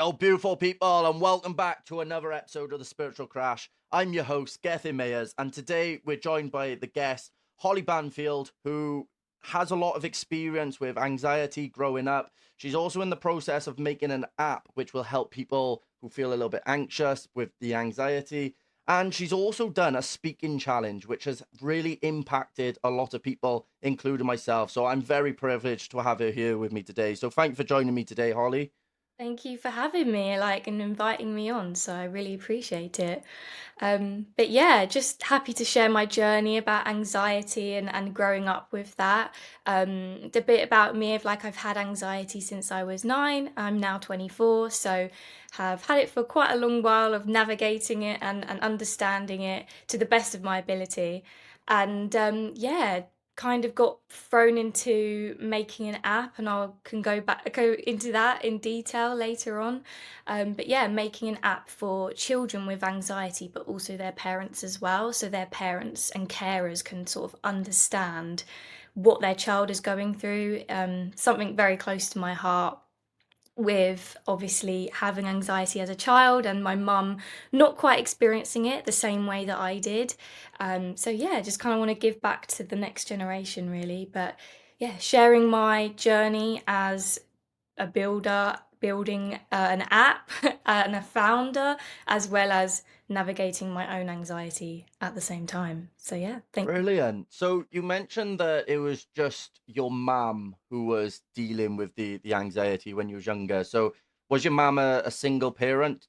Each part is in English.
Oh, beautiful people, and welcome back to another episode of the Spiritual Crash. I'm your host, Gethin Mayers, and today we're joined by the guest, Holly Banfield, who has a lot of experience with anxiety growing up. She's also in the process of making an app which will help people who feel a little bit anxious with the anxiety. And she's also done a speaking challenge, which has really impacted a lot of people, including myself. So I'm very privileged to have her here with me today. So thank you for joining me today, Holly. Thank you for having me, and inviting me on. So I really appreciate it. But yeah, just happy to share my journey about anxiety and growing up with that. The bit about me of I've had anxiety since I was 9. I'm now 24, so have had it for quite a long while of navigating it and understanding it to the best of my ability. And yeah, kind of got thrown into making an app, and I can go into that in detail later on. But yeah, making an app for children with anxiety, but also their parents as well, so their parents and carers can sort of understand what their child is going through. Something very close to my heart, with obviously having anxiety as a child and my mum not quite experiencing it the same way that I did. So yeah, just kind of want to give back to the next generation really. But yeah, sharing my journey as a builder, building an app and a founder, as well as navigating my own anxiety at the same time. So yeah, thank you. Brilliant. So you mentioned that it was just your mum who was dealing with the anxiety when you was younger. So was your mum a single parent?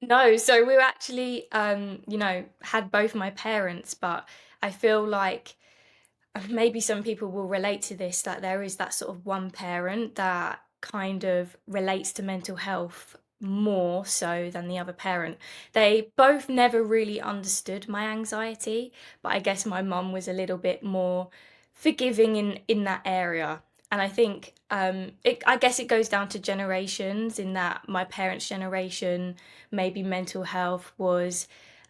No, so we were actually, had both my parents, but I feel like maybe some people will relate to this, that there is that sort of one parent that kind of relates to mental health more so than the other parent. They both never really understood my anxiety, but I guess my mum was a little bit more forgiving in that area. And I think I guess it goes down to generations, in that my parents' generation, maybe mental health was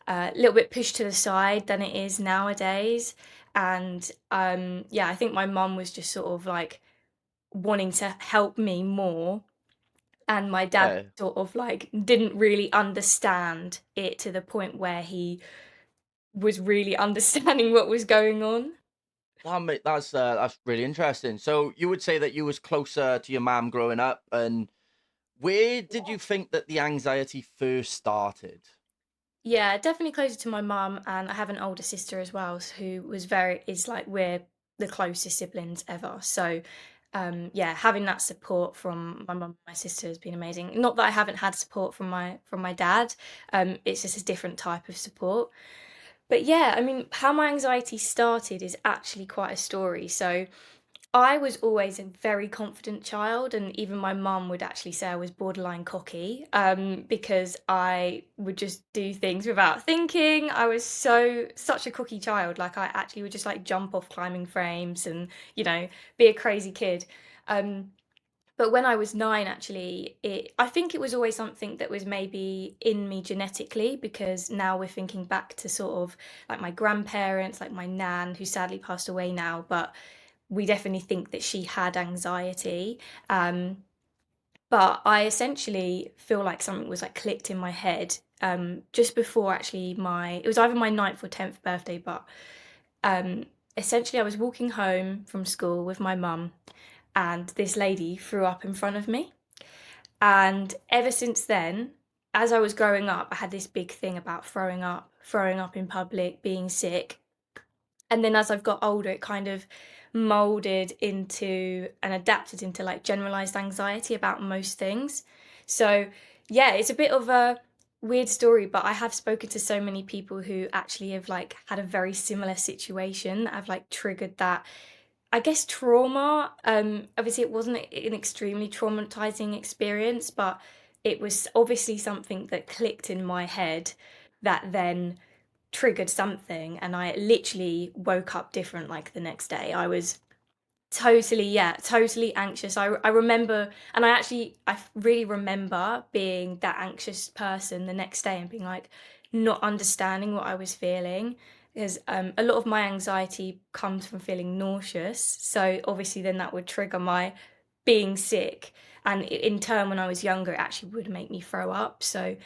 a little bit pushed to the side than it is nowadays. And yeah, I think my mum was just sort of wanting to help me more, and my dad Yeah, sort of didn't really understand it to the point where he was really understanding what was going on. that's really interesting. So you would say that you was closer to your mum growing up, and where did you think that the anxiety first started? Yeah, definitely closer to my mum, and I have an older sister as well, who was very is we're the closest siblings ever. So, yeah, having that support from my mum and my sister has been amazing. Not that I haven't had support from my dad. It's just a different type of support. But yeah, I mean, how my anxiety started is actually quite a story. So, I was always a very confident child, and even my mum would actually say I was borderline cocky, because I would just do things without thinking. I was such a cocky child. I actually would just jump off climbing frames and be a crazy kid. Um, but when I was 9, actually, I think it was always something that was maybe in me genetically, because now we're thinking back to sort of my grandparents, like my nan, who sadly passed away now, but we definitely think that she had anxiety. Um, but I essentially feel like something was clicked in my head, just before actually it was either my 9th or 10th birthday, but um, essentially I was walking home from school with my mum, and this lady threw up in front of me. And ever since then, as I was growing up, I had this big thing about throwing up in public, being sick. And then as I've got older, it kind of molded into and adapted into generalized anxiety about most things. So, yeah, it's a bit of a weird story, but I have spoken to so many people who actually have had a very similar situation that have triggered that, I guess, trauma. Obviously, it wasn't an extremely traumatizing experience, but it was obviously something that clicked in my head that then triggered something, and I literally woke up different the next day. I was totally, yeah, totally anxious. I remember, and I really remember being that anxious person the next day and being not understanding what I was feeling, because a lot of my anxiety comes from feeling nauseous. So obviously then that would trigger my being sick. and in turn, when I was younger, it actually would make me throw up. So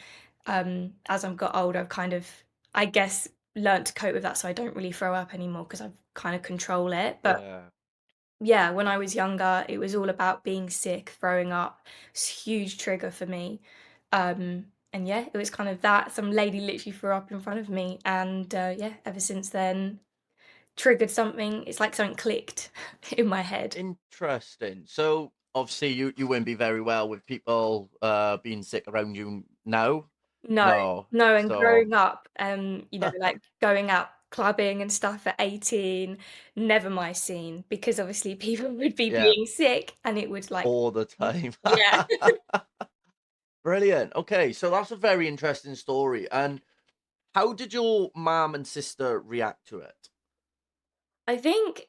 as I've got older, I've kind of, I guess, learned to cope with that, so I don't really throw up anymore because I've kind of control it. But Yeah. yeah, when I was younger, it was all about being sick, throwing up. It's a huge trigger for me. And yeah, it was kind of that. Some lady literally threw up in front of me, and yeah, ever since then, triggered something. It's like something clicked in my head. Interesting. So obviously you wouldn't be very well with people being sick around you now. No, No. no, and So growing up, like going out clubbing and stuff at 18, never my scene because obviously people would be yeah, being sick and it would like, all the time. yeah. Brilliant. Okay, so that's a very interesting story. And how did your mom and sister react to it? I think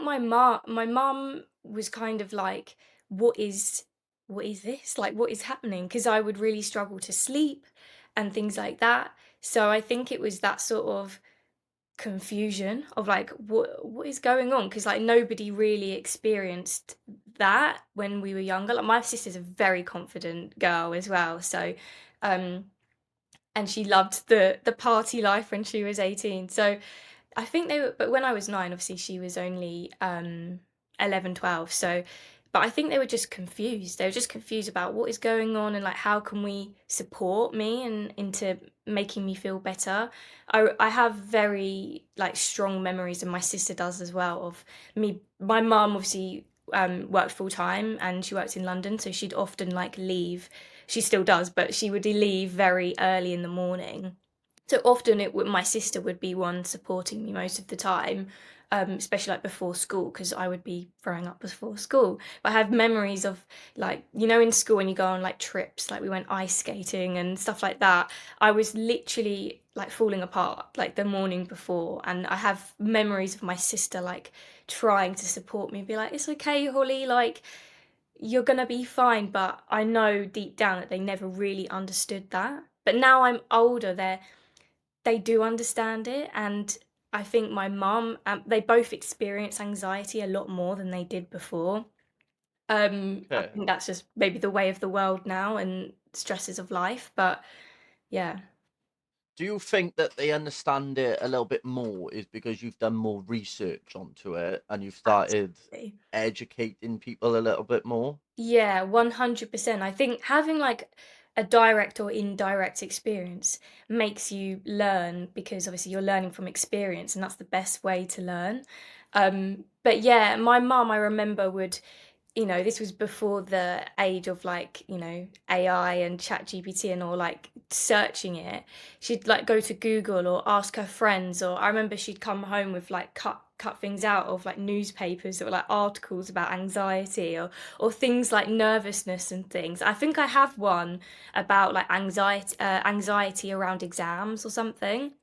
my mum was kind of like, "What is this? Like, what is happening?" Because I would really struggle to sleep and things like that. So I think it was that sort of confusion of like, what is going on? Because like nobody really experienced that when we were younger. Like my sister's a very confident girl as well. So um and she loved the party life when she was 18. So I think they were, but when I was 9, obviously she was only 11, 12. So, but I think they were just confused. They were just confused about what is going on and like how can we support me and into making me feel better. I have very like strong memories, and my sister does as well, of me. My mum obviously worked full time and she worked in London, so she'd often like leave. She still does, but she would leave very early in the morning, so often it would my sister would be one supporting me most of the time, especially like before school because I would be throwing up before school. But I have memories of like, in school when you go on like trips, like we went ice skating and stuff like that. I was literally like falling apart like the morning before, and I have memories of my sister like trying to support me, be like, "It's okay, Holly, like you're gonna be fine." But I know deep down that they never really understood that. But now I'm older, they do understand it, and I think my mum, they both experience anxiety a lot more than they did before. I Okay. think that's just maybe the way of the world now and stresses of life, but yeah, Do you think that they understand it a little bit more is because you've done more research onto it and you've started absolutely. educating people a little bit more? Yeah, 100%. I think having like a direct or indirect experience makes you learn because obviously you're learning from experience and that's the best way to learn. But yeah, my mum, I remember, would, this was before the age of like, AI and chat GPT and all like searching it. She'd like go to Google or ask her friends, or I remember she'd come home with like cut things out of like newspapers that were like articles about anxiety or things like nervousness and things. I think I have one about like anxiety around exams or something,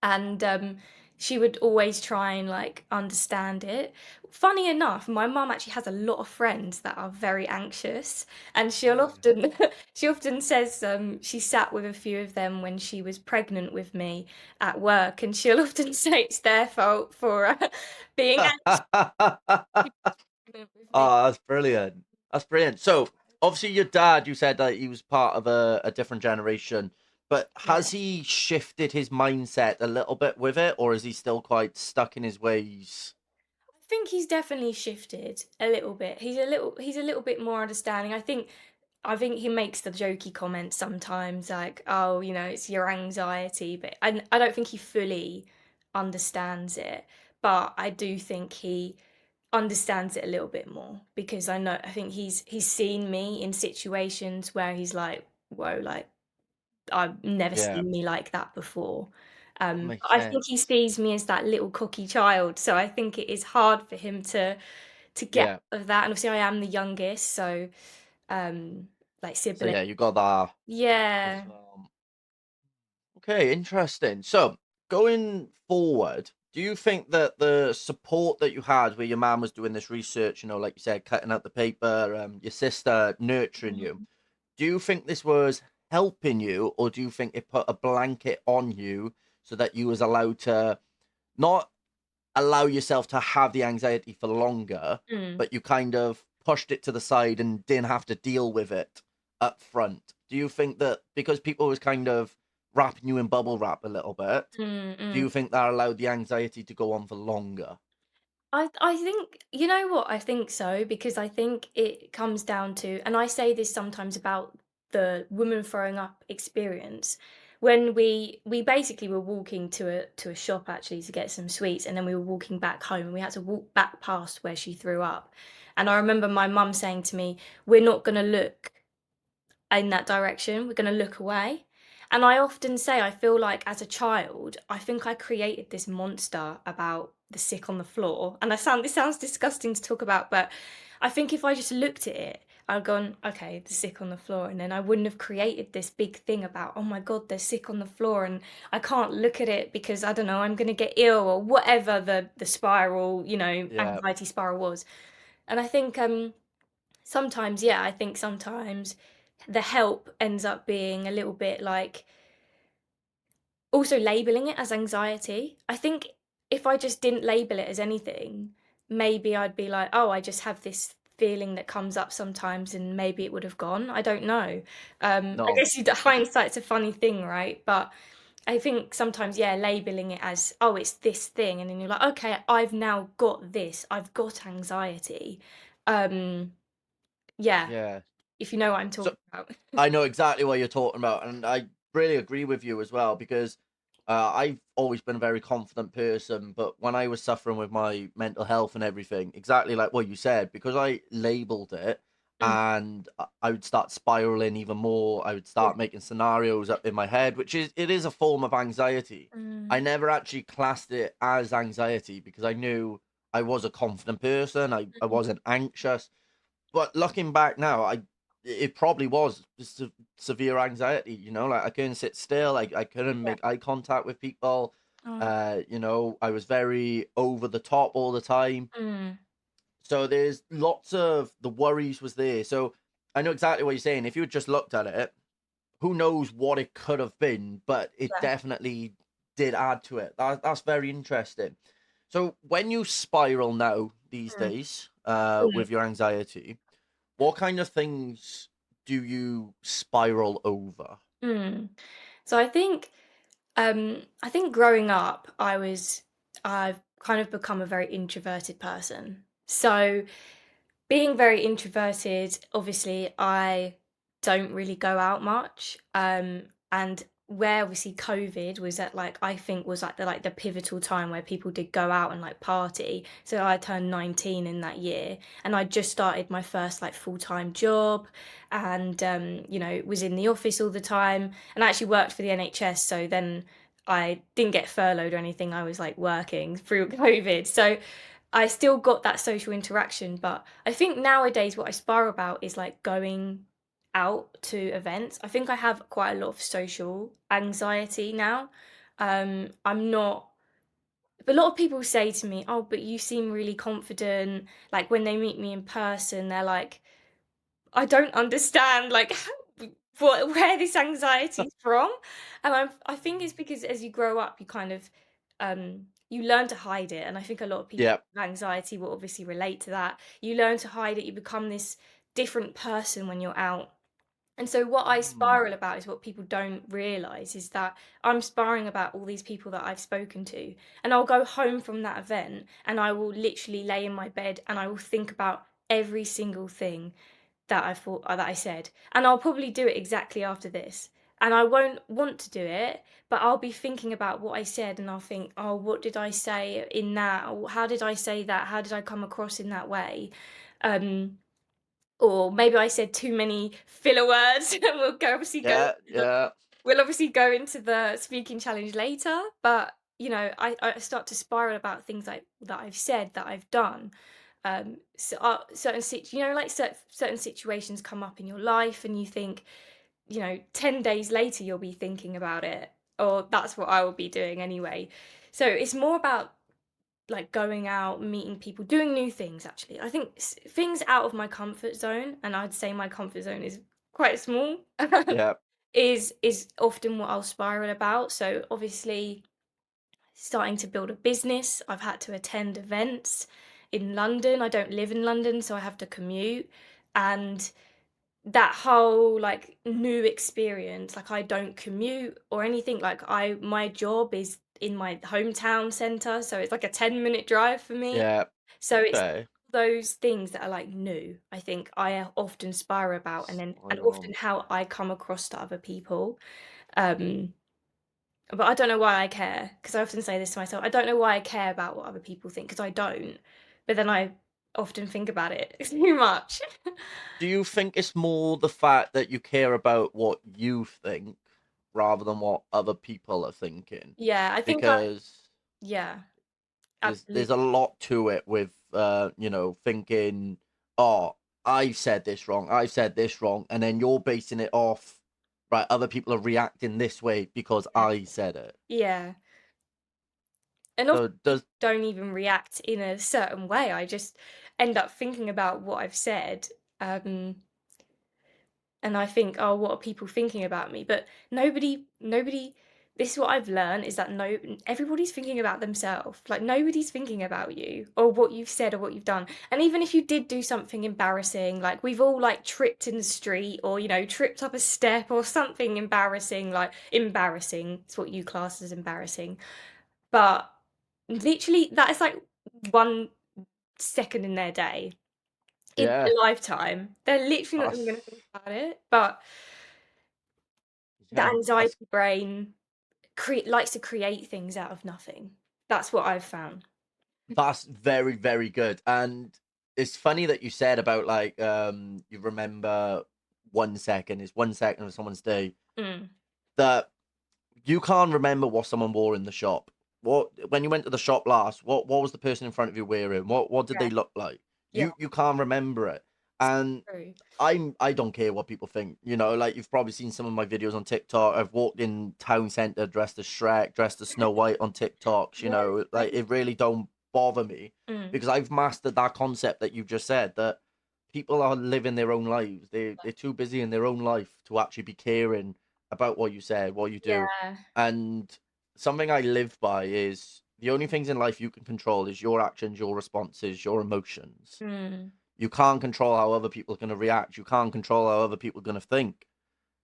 and she would always try and like understand it. Funny enough, my mum actually has a lot of friends that are very anxious, and she'll Yeah. often she often says she sat with a few of them when she was pregnant with me at work, and she'll often say it's their fault for being pregnant with me. Oh, that's brilliant. That's brilliant. So, obviously, your dad, you said that he was part of a different generation, but Yeah. has he shifted his mindset a little bit with it, or is he still quite stuck in his ways? I think he's definitely shifted a little bit. He's a little bit more understanding. I think he makes the jokey comments sometimes, like, "Oh, it's your anxiety," but I don't think he fully understands it. But I do think he understands it a little bit more because I think he's seen me in situations where he's like, "Whoa, like I've never Yeah, seen me like that before." that makes I think he sense. sees me as that little cocky child, so I think it is hard for him to get Yeah. out of that. And obviously, I am the youngest, so like So, sibling. yeah, you got that as Yeah. well. Okay, interesting. So, going forward, do you think that the support that you had where your mom was doing this research, like you said, cutting out the paper, your sister nurturing you, Mhm. do you think this was helping you, or do you think it put a blanket on you so that you was allowed to not allow yourself to have the anxiety for longer, Mm. but you kind of pushed it to the side and didn't have to deal with it up front. Do you think that because people was kind of wrapping you in bubble wrap a little bit, Mm, do mm. you think that allowed the anxiety to go on for longer? I think, you know what? I think so, because I think it comes down to, and I say this sometimes about the woman throwing up experience. When we basically were walking to a shop actually to get some sweets, and then we were walking back home, and we had to walk back past where she threw up. And I remember my mum saying to me, "We're not gonna look in that direction. We're going to look away." And I often say, I feel like as a child, I think I created this monster about the sick on the floor. And this sounds disgusting to talk about, but I think if I just looked at it, I'd gone, okay, the sick on the floor. And then I wouldn't have created this big thing about, oh my God, they're sick on the floor. And I can't look at it because I don't know, I'm going to get ill, or whatever the spiral, Yeah, anxiety spiral was. And I think, sometimes, yeah, I think sometimes the help ends up being a little bit like also labeling it as anxiety. I think if I just didn't label it as anything, maybe I'd be like, oh, I just have this feeling that comes up sometimes, and maybe it would have gone. I don't know. I no. guess hindsight's a funny thing, right? But I think sometimes, yeah, labeling it as, oh, it's this thing, and then you're like, okay, I've now got this. I've got anxiety. Um, yeah, Yeah. if you know what I'm So talking about. I know exactly what you're talking about, and I really agree with you as well because I've always been a very confident person, but when I was suffering with my mental health and everything, exactly like what you said, because I labeled it Mm, and I would start spiraling even more. I would yeah. start making scenarios up in my head, which is it is a form of anxiety. Mm, I never actually classed it as anxiety because I knew I was a confident person. I mm, wasn't anxious, but looking back now, it probably was just severe anxiety, like I couldn't sit still, I couldn't yeah. make eye contact with people. Oh, I was very over the top all the time. mm, So there's lots of the worries was there. So I know exactly what you're saying. If you had just looked at it, who knows what it could have been, but it yeah. definitely did add to it. That's very interesting. So when you spiral now these Mm, days, mm, with your anxiety, what kind of things do you spiral over? mm. So I think growing up, I've kind of become a very introverted person. So being very introverted, obviously, I don't really go out much. And where obviously COVID was at, like, I think was like the pivotal time where people did go out and like party. So I turned 19 in that year, and I just started my first like full-time job, and was in the office all the time, and I actually worked for the NHS. So then I didn't get furloughed or anything. I was like working through COVID. So I still got that social interaction, but I think nowadays what I spar about is like going out to events. I think I have quite a lot of social anxiety now. I'm not, but a lot of people say to me, "Oh, but you seem really confident." Like when they meet me in person, they're like, I don't understand, like, where this anxiety's from, and I think it's because as you grow up, you kind of, you learn to hide it, and I think a lot of people Yeah. with anxiety will obviously relate to that. You learn to hide it, you become this different person when you're out, and so what I Mm. spiral about is what people don't realise is that I'm sparring about all these people that I've spoken to, and I'll go home from that event, and I will literally lay in my bed, and I will think about every single thing that I said, and I'll probably do it exactly after this. And I won't want to do it, but I'll be thinking about what I said, and I'll think, "Oh, what did I say in that? Or how did I say that? How did I come across in that way?" Um, or maybe I said too many filler words. Yeah, yeah, We'll obviously go into the speaking challenge later, but I start to spiral about things like that I've said, that I've done. Like certain situations come up in your life, and you think, 10 days later you'll be thinking about it, or that's what I will be doing anyway. So it's more about like going out, meeting people, doing new things. Actually, I think things out of my comfort zone, and I'd say my comfort zone is quite small. yeah. Is often what I'll spiral about. So obviously, starting to build a business, I've had to attend events. in London. I don't live in London, so I have to commute. And that whole like new experience, like I don't commute or anything. Like my job is in my hometown center, so it's like a 10-minute drive for me. Yeah. So it's Okay. those things that are like new, I think I often spiral about, and Spiral on. often how I come across to other people. Um, but I don't know why I care, because I often say this to myself. I don't know why I care about what other people think, because I don't. But then I often think about it too much. Do you think it's more the fact that you care about what you think rather than what other people are thinking? Yeah, I think Because yeah, there's a absolutely. lot to it with thinking, oh, I've said this wrong, I've said this wrong, and then you're basing it off, right, other people are reacting this way because Yeah. I said it. Yeah. And often So people does don't even react in a certain way. I just end up thinking about what I've said. Um, and I think, "Oh, what are people thinking about me?" But nobody this is what I've learned, is that everybody's thinking about themselves. Like, nobody's thinking about you or what you've said or what you've done. And even if you did do something embarrassing, like, we've all, like, tripped in the street or, tripped up a step or something embarrassing, like embarrassing, it's what you class as embarrassing. But literally, that is, like, 1 second in their day, in yeah, their lifetime. They're literally not even that's gonna think about it, but the yeah, anxiety brain likes to create things out of nothing. That's what I've found. that's very, very good. And it's funny that you said about like you remember 1 second is 1 second of someone's day. Mm, That you can't remember what someone wore in the shop. What when you went to the shop last, what was the person in front of you wearing? What did yeah, they look like? yeah, You can't remember it. And true. I don't care what people think. Like you've probably seen some of my videos on TikTok. I've walked in town centre dressed as Shrek, dressed as Snow White on TikToks, Yeah, like same. it really don't bother me Mm, because I've mastered that concept that you just said that people are living their own lives. They're too busy in their own life to actually be caring about what you said, what you do. yeah, And something I live by is the only things in life you can control is your actions, your responses, your emotions. mm, You can't control how other people are going to react. You can't control how other people are going to think.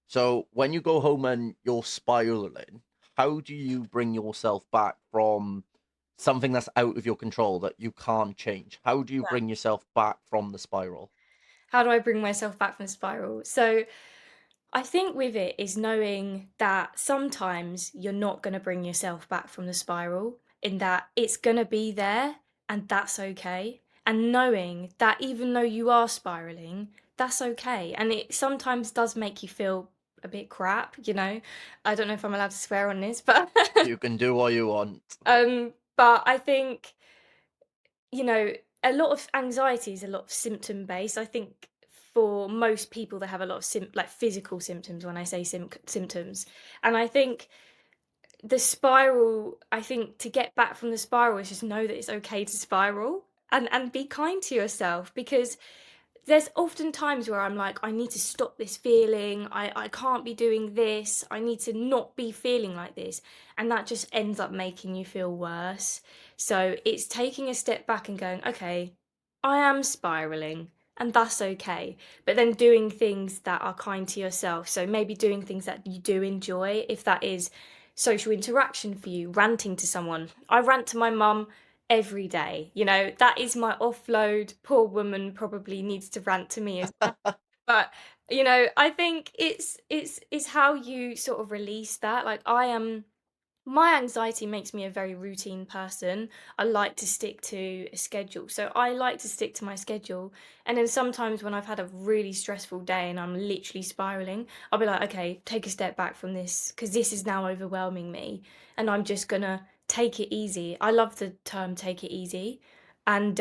So when you go home and you're spiraling, how do you bring yourself back from something that's out of your control that you can't change? How do you yeah. bring yourself back from the spiral? How do I bring myself back from the spiral? So, I think with it is knowing that sometimes you're not gonna bring yourself back from the spiral, in that it's gonna be there, and that's okay. And knowing that even though you are spiraling, that's okay. And it sometimes does make you feel a bit crap. I don't know if I'm allowed to swear on this, but You can do what you want. but I think, you know, a lot of anxiety is a lot of symptom based. I think for most people that have a lot of like physical symptoms, when I say symptoms, and I think the spiral, I think to get back from the spiral is just know that it's okay to spiral, and be kind to yourself, because there's often times where I'm like, I need to stop this feeling. I can't be doing this. I need to not be feeling like this. And that just ends up making you feel worse. So it's taking a step back and going, okay, I am spiraling, and that's okay. But then doing things that are kind to yourself. So maybe doing things that you do enjoy, if that is social interaction for you, ranting to someone. I rant to my mum every day. That is my offload. Poor woman probably needs to rant to me as well. But I think it's how you sort of release that. Like, my anxiety makes me a very routine person. I like to stick to a schedule. So I like to stick to my schedule. And then sometimes when I've had a really stressful day and I'm literally spiraling, I'll be like, okay, take a step back from this, because this is now overwhelming me. And I'm just gonna take it easy. I love the term take it easy. And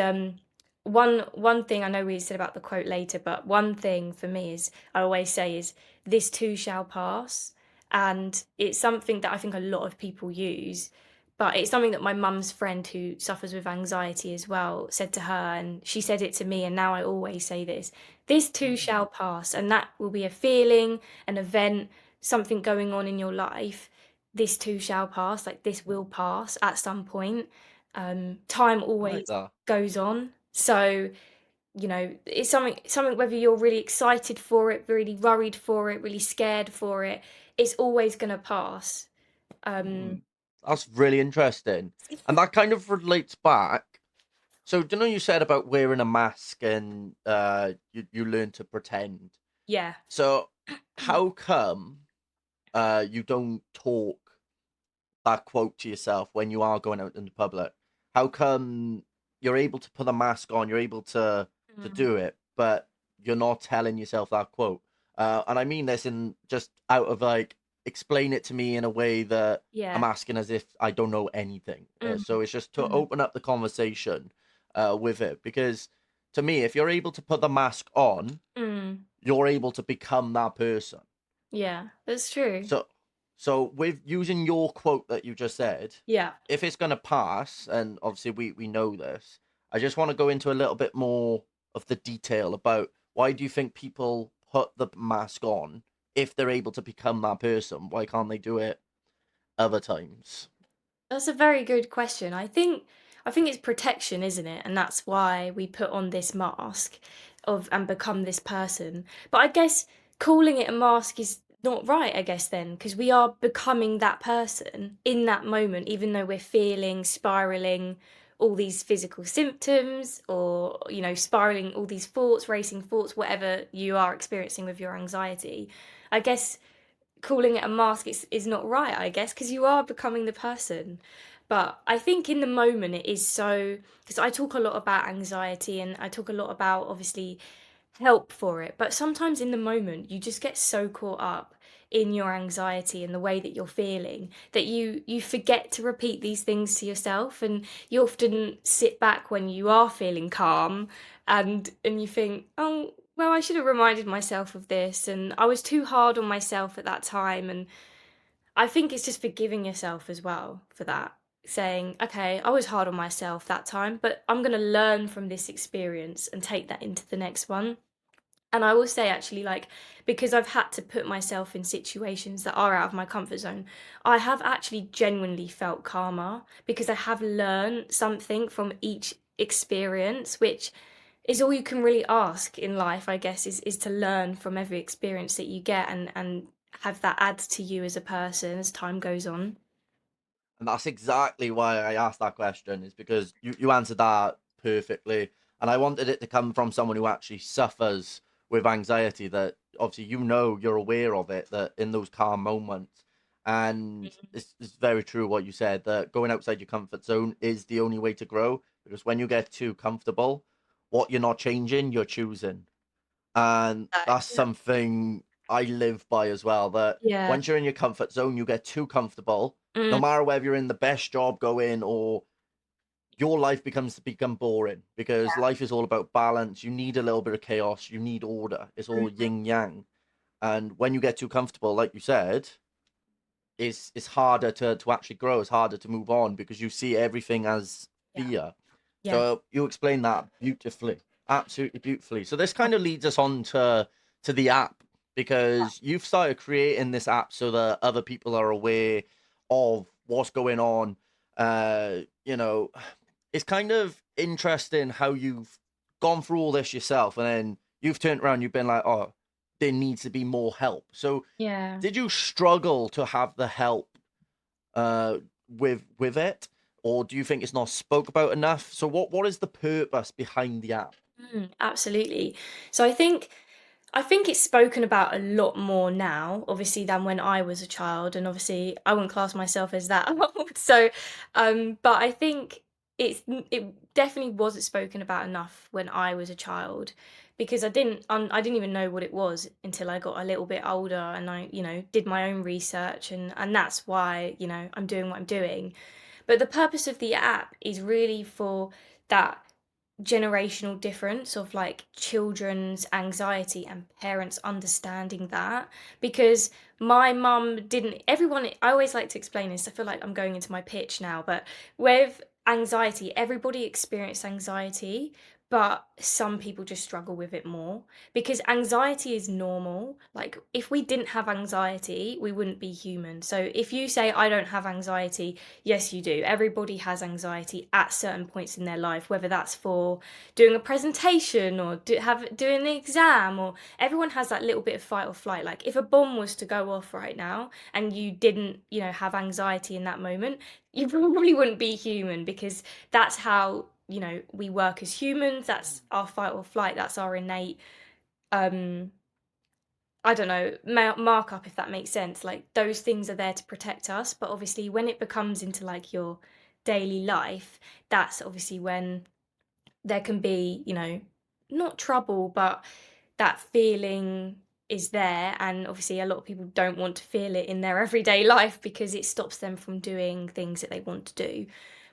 one thing, I know we said about the quote later, but one thing for me is, I always say, is this too shall pass. And it's something that I think a lot of people use, but it's something that my mum's friend, who suffers with anxiety as well, said to her, and she said it to me, and now I always say this too shall pass. And that will be a feeling, an event, something going on in your life. This too shall pass, like this will pass at some point. Time I like always that. goes on. So, it's something whether you're really excited for it, really worried for it, really scared for it, it's always gonna pass. Hmm. Um, That's really interesting. And that kind of relates back. So, do you know you said about wearing a mask and you learn to pretend? yeah. So, how come you don't talk that quote to yourself when you are going out in the public? How come you're able to put a mask on, you're able to Mm, do it, but you're not telling yourself that quote? And I mean this in just out of like explain it to me in a way that I'm yeah. asking as if I don't know anything. Mm, So it's just to mhm, open up the conversation with it because to me, if you're able to put the mask on, mm, you're able to become that person. yeah, that's true. So, so with using your quote that you just said, Yeah. if it's gonna pass, and obviously we know this, I just want to go into a little bit more of the detail about why do you think people put the mask on if they're able to become that person? Why can't they do it other times? That's a very good question. I think it's protection, isn't it? And that's why we put on this mask of and become this person. But I guess calling it a mask is not right, I guess then, because we are becoming that person in that moment, even though we're feeling, spiraling all these physical symptoms or, spiraling all these thoughts, racing thoughts, whatever you are experiencing with your anxiety. I guess calling it a mask is not right, I guess, because you are becoming the person. But I think in the moment it is so, because I talk a lot about anxiety and I talk a lot about obviously help for it. But sometimes in the moment you just get so caught up in your anxiety and the way that you're feeling that you forget to repeat these things to yourself, and you often sit back when you are feeling calm and you think, oh well, I should have reminded myself of this, and I was too hard on myself at that time. And I think it's just forgiving yourself as well for that. Saying, okay, I was hard on myself that time, but I'm going to learn from this experience and take that into the next one. And I will say, actually, like, because I've had to put myself in situations that are out of my comfort zone, I have actually genuinely felt calmer because I have learned something from each experience, which is all you can really ask in life, I guess, is to learn from every experience that you get and have that add to you as a person as time goes on. And that's exactly why I asked that question, is because you answered that perfectly. And I wanted it to come from someone who actually suffers with anxiety, that obviously you're aware of it, that in those calm moments. And it's very true what you said, that going outside your comfort zone is the only way to grow. Because when you get too comfortable, what you're not changing, you're choosing. And that's Yeah. something I live by as well, that Yeah. once you're in your comfort zone, you get too comfortable. No Mm, matter whether you're in the best job going or your life becomes to become boring, because life is all about balance. You need a little bit of chaos, you need order. It's all mhm, yin yang. And when you get too comfortable, like you said, it's harder to actually grow. It's harder to move on because you see everything as yeah. fear. Yeah. So you explain that beautifully, absolutely beautifully. So this kind of leads us on to the app, because you've started creating this app so that other people are aware of what's going on. You know, it's kind of interesting how you've gone through all this yourself, and then you've turned around, you've been like, oh, there needs to be more help. So Yeah. did you struggle to have the help uh, with it, or do you think it's not spoke about enough? So what is the purpose behind the app? Absolutely. So I think it's spoken about a lot more now, obviously, than when I was a child, and obviously I wouldn't class myself as that old. So, but I think it definitely wasn't spoken about enough when I was a child, because I didn't even know what it was until I got a little bit older and I did my own research, and that's why I'm doing what I'm doing. But the purpose of the app is really for that generational difference of like children's anxiety and parents understanding that, because my mum didn't everyone I always like to explain this, I feel like I'm going into my pitch now, but with anxiety everybody experienced anxiety, but some people just struggle with it more because anxiety is normal. Like, if we didn't have anxiety, we wouldn't be human. So, if you say, I don't have anxiety, yes, you do. Everybody has anxiety at certain points in their life, whether that's for doing a presentation or doing the exam, or everyone has that little bit of fight or flight. Like, if a bomb was to go off right now and you didn't, have anxiety in that moment, you probably wouldn't be human because that's how we work as humans. That's our fight or flight. That's our innate I don't know, markup, if that makes sense. Like, those things are there to protect us, but obviously when it becomes into like your daily life, that's obviously when there can be, not trouble, but that feeling is there. And obviously a lot of people don't want to feel it in their everyday life because it stops them from doing things that they want to do.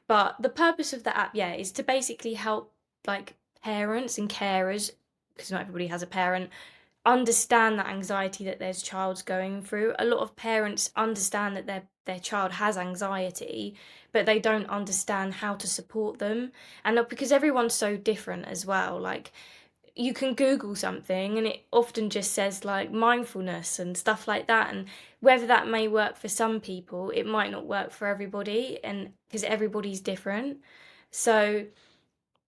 But the purpose of the app, yeah, is to basically help like parents and carers, because not everybody has a parent, understand that anxiety that their child's going through. A lot of parents understand that their child has anxiety, but they don't understand how to support them. And because everyone's so different as well, like, you can Google something and it often just says like mindfulness and stuff like that. And whether that may work for some people, it might not work for everybody, and because everybody's different. So,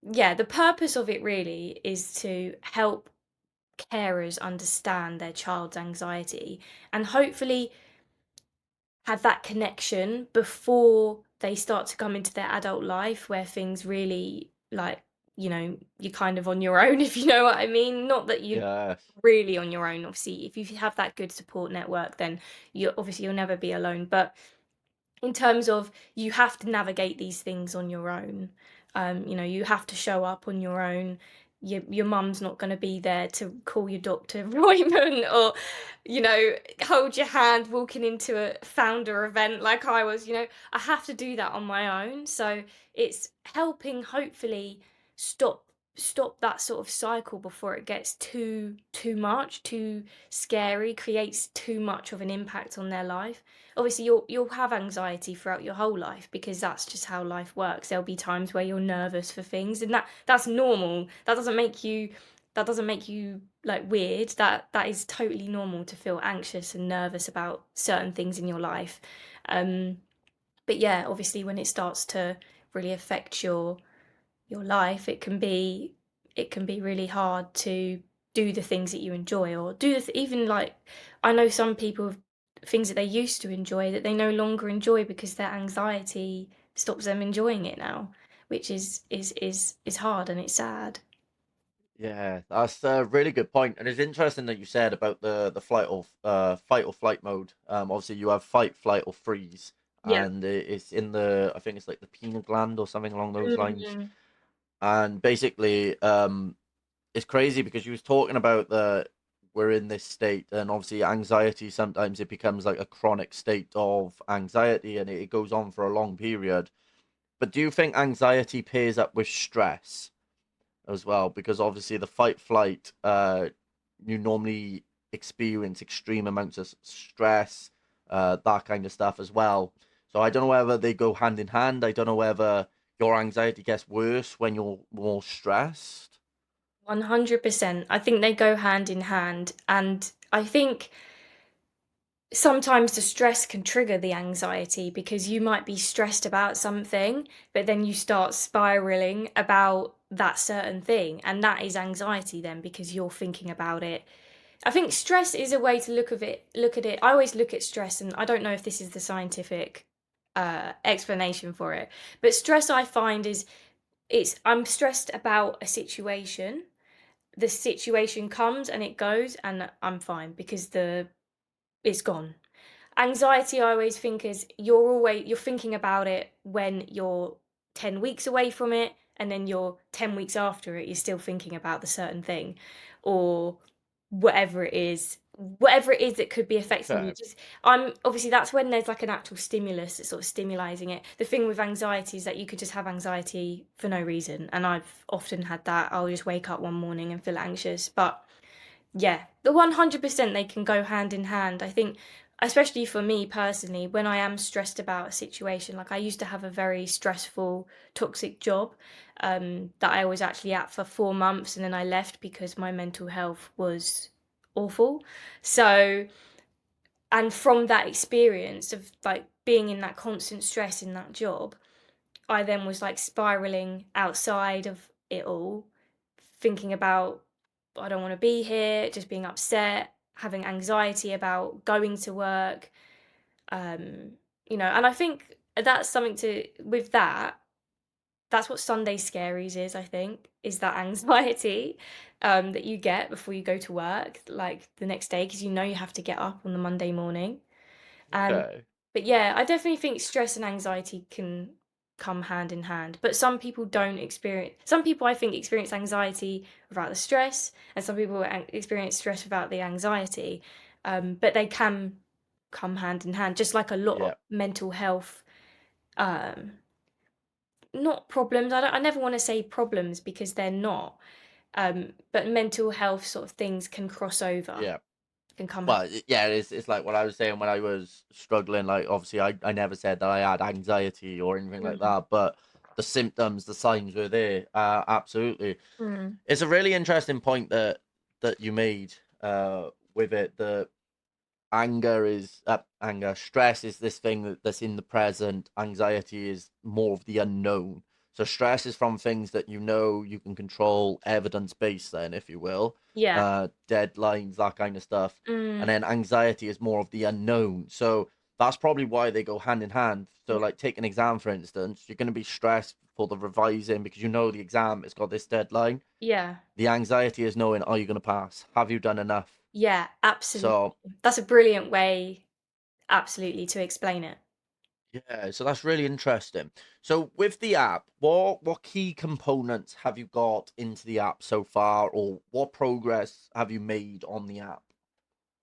yeah, the purpose of it really is to help carers understand their child's anxiety and hopefully have that connection before they start to come into their adult life where things really, like, you're kind of on your own, if you know what I mean. Not that you're Yeah. really on your own, obviously. If you have that good support network, then you'll never be alone. But in terms of, you have to navigate these things on your own. You have to show up on your own. Your mum's not going to be there to call your doctor appointment, or hold your hand walking into a founder event like I was. I have to do that on my own. So it's helping hopefully stop that sort of cycle before it gets too much, too scary, creates too much of an impact on their life. Obviously you'll have anxiety throughout your whole life because that's just how life works. There'll be times where you're nervous for things, and that's normal. That doesn't make you like weird. That is totally normal to feel anxious and nervous about certain things in your life. But yeah, obviously when it starts to really affect your life, it can be really hard to do the things that you enjoy, or do even like, I know some people have things that they used to enjoy that they no longer enjoy because their anxiety stops them enjoying it now, which is hard and it's sad. Yeah, that's a really good point, and it's interesting that you said about the fight or flight mode. Obviously you have fight, flight, or freeze, Yeah. and it's in I think it's like the pineal gland or something along those lines. Mhm. And basically, it's crazy because you was talking about we're in this state, and obviously anxiety sometimes it becomes like a chronic state of anxiety, and it goes on for a long period. But do you think anxiety pairs up with stress as well? Because obviously the fight flight, you normally experience extreme amounts of stress, that kind of stuff as well. So I don't know whether they go hand in hand. I don't know whether your anxiety gets worse when you're more stressed. 100%. I think they go hand in hand, and I think sometimes the stress can trigger the anxiety because you might be stressed about something, but then you start spiraling about that certain thing, and that is anxiety then because you're thinking about it. I think stress is a way to look at it. I always look at stress, and I don't know if this is the scientific explanation for it, but stress, I find, is I'm stressed about a situation. The situation comes and it goes, and I'm fine because the it's gone. Anxiety, I always think, is you're thinking about it when you're 10 weeks away from it, and then you're 10 weeks after it, you're still thinking about the certain thing, or whatever it is that could be affecting you. Okay. Just I'm obviously that's when there's like an actual stimulus that's sort of stimulating it. The thing with anxiety is that you could just have anxiety for no reason, and I've often had that. I'll just wake up one morning and feel anxious. But yeah, the 100%, they can go hand in hand. I think especially for me personally, when I am stressed about a situation, like I used to have a very stressful, toxic job that I was actually at for 4 months, and then I left because my mental health was awful. So, and from that experience of like being in that constant stress in that job, I then was like spiraling outside of it all, thinking about, I don't want to be here, just being upset, having anxiety about going to work, um, and I think that's something to, with that, that's what Sunday scaries is, I think, is that anxiety that you get before you go to work, like the next day, because you have to get up on the Monday morning. And Okay. but yeah, I definitely think stress and anxiety can come hand in hand. But some people I think experience anxiety without the stress, and some people experience stress without the anxiety. But they can come hand in hand, just like a lot of Yeah. mental health um not problems. I never want to say problems because they're not. But mental health sort of things can cross over, Yeah. can come hand. Well, yeah, it's like what I was saying when I was struggling. Like, obviously, I never said that I had anxiety or anything like Mm, that, but the symptoms, the signs were there. Absolutely. mm, It's a really interesting point that you made with it. The stress is this thing that's in the present. Anxiety is more of the unknown. So stress is from things that you can control, evidence based, then, if you will, yeah. deadlines, that kind of stuff. And Mm, then anxiety is more of the unknown. So that's probably why they go hand in hand. So, yeah. like, take an exam, for instance. You're going to be stressed for the revising because you know the exam has got this deadline. Yeah. The anxiety is knowing, are you going to pass? Have you done enough? Yeah, absolutely. So That's a brilliant way, absolutely, to explain it. yeah, so that's really interesting. So with the app, what key components have you got into the app so far, or what progress have you made on the app?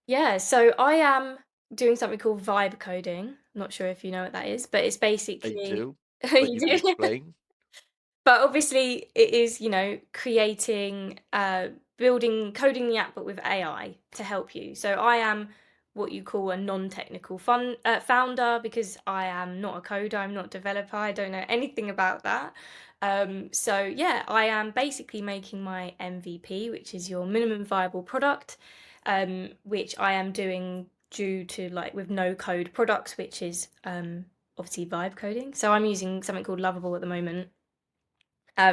Yeah, so I am doing something called vibe coding. Not sure if you know what that is, but it's I basically do, but you you can do. explain. But obviously it is, creating, building, coding the app, but with AI to help you. So I am what you call a non-technical founder because I am not a coder, I'm not a developer, I don't know anything about that. So yeah, I am basically making my MVP, which is your minimum viable product, which I am doing due to like with no code products, which is obviously vibe coding. So I'm using something called Lovable at the moment,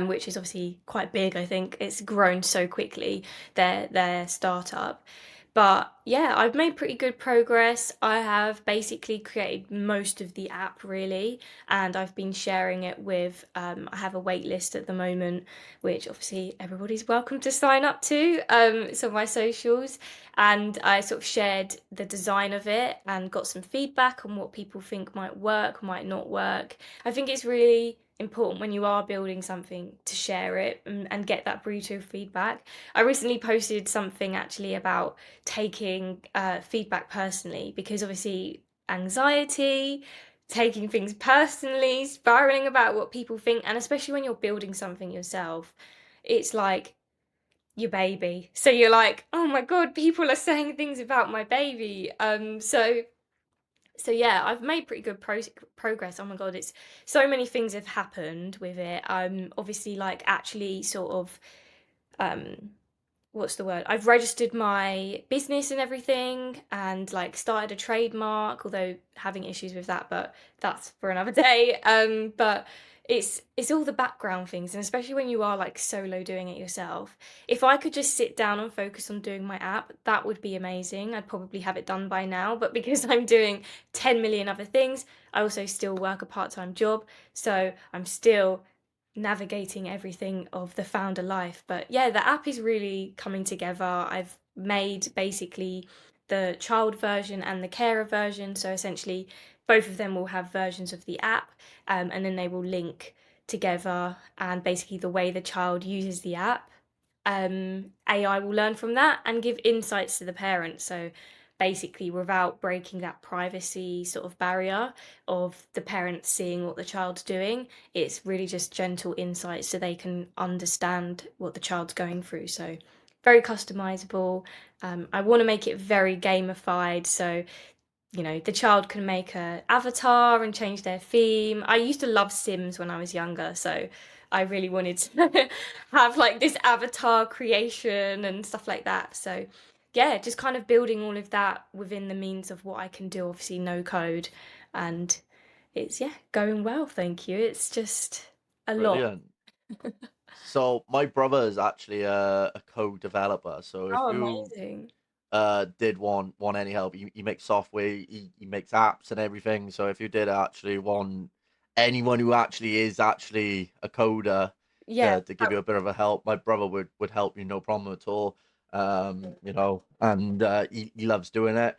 which is obviously quite big. I think it's grown so quickly, their startup. But yeah, I've made pretty good progress. I have basically created most of the app really, and I've been sharing it with. I have a wait list at the moment, which obviously everybody's welcome to sign up to. It's on my socials, and I sort of shared the design of it and got some feedback on what people think might work, might not work. I think it's really important when you are building something to share it and get that brutal feedback. I recently posted something actually about taking feedback personally because obviously anxiety, taking things personally, spiraling about what people think, and especially when you're building something yourself, it's like your baby. So you're like, oh my God, people are saying things about my baby. So yeah, I've made pretty good progress. Oh my god, it's so many things have happened with it. Obviously like actually sort of um what's the word? I've registered my business and everything and like started a trademark, although having issues with that, but that's for another day. But it's all the background things, and especially when you are like solo doing it yourself. If I could just sit down and focus on doing my app, that would be amazing. I'd probably have it done by now, but because I'm doing 10 million other things, I also still work a part-time job, so I'm still navigating everything of the founder life. But yeah, the app is really coming together. I've made basically the child version and the carer version. So essentially, both of them will have versions of the app, and then they will link together. And basically, the way the child uses the app, AI will learn from that and give insights to the parent. So basically, without breaking that privacy sort of barrier of the parent seeing what the child's doing, it's really just gentle insights so they can understand what the child's going through. So very customizable. I want to make it very gamified. So the child can make a avatar and change their theme. I used to love Sims when I was younger, so I really wanted to have like this avatar creation and stuff like that. So yeah, just kind of building all of that within the means of what I can do, obviously no code, and it's going well, thank you. It's just a lot. Brilliant. So my brother is actually a code developer. So if Oh, you amazing. did want any help, he makes software, he makes apps and everything. So if you did actually want anyone who actually is actually a coder Yeah, to give you a bit of a help, my brother would help you, no problem at all. And he loves doing it.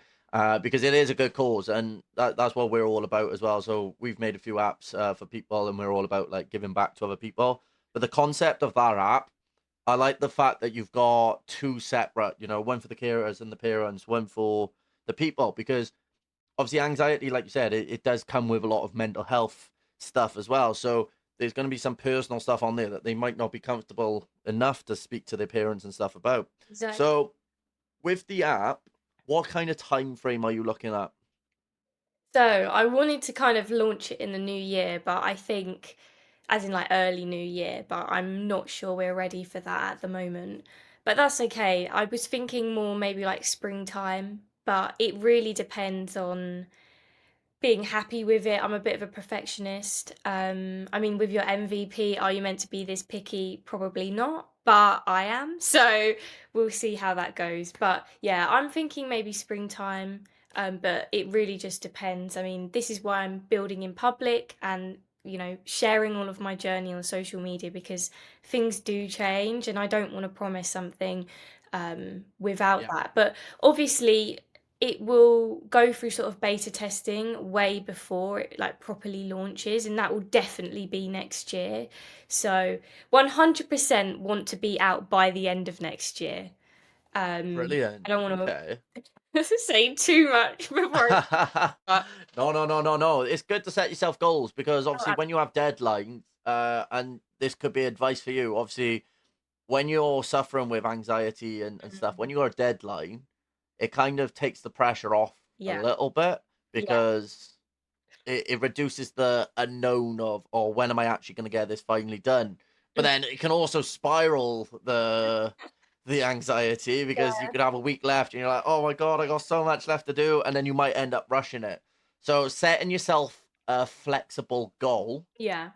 Because it is a good cause, and that's what we're all about as well. So we've made a few apps for people, and we're all about like giving back to other people. But the concept of that app, I like the fact that you've got two separate, one for the carers and the parents, one for the people, because obviously anxiety, like you said, it does come with a lot of mental health stuff as well. So there's going to be some personal stuff on there that they might not be comfortable enough to speak to their parents and stuff about. exactly. So with the app, what kind of time frame are you looking at? So I wanted to kind of launch it in the new year, but I think, as in like early new year, but I'm not sure we're ready for that at the moment. But that's okay. I was thinking more maybe like springtime, but it really depends on being happy with it. I'm a bit of a perfectionist. I mean, with your MVP, are you meant to be this picky? Probably not, but I am. So we'll see how that goes. But yeah, I'm thinking maybe springtime. But it really just depends. I mean, this is why I'm building in public and sharing all of my journey on social media, because things do change and I don't want to promise something without Yeah, that. But obviously it will go through sort of beta testing way before it like properly launches, and that will definitely be next year. So 100% want to be out by the end of next year. brilliant. I don't want Okay. to say too much before but No. It's good to set yourself goals because oh, obviously when you have deadlines, and this could be advice for you, obviously when you're suffering with anxiety and stuff, when absolutely. you got a deadline, it kind of takes the pressure off a Yeah, little bit yeah, because it reduces the unknown of, oh, when am I actually going to get this finally done? But mm, then it can also spiral the anxiety because you yeah, could have a week left and you're like, oh my god, I got so much left to do, and then you might end up rushing it. So setting yourself a flexible goal yeah,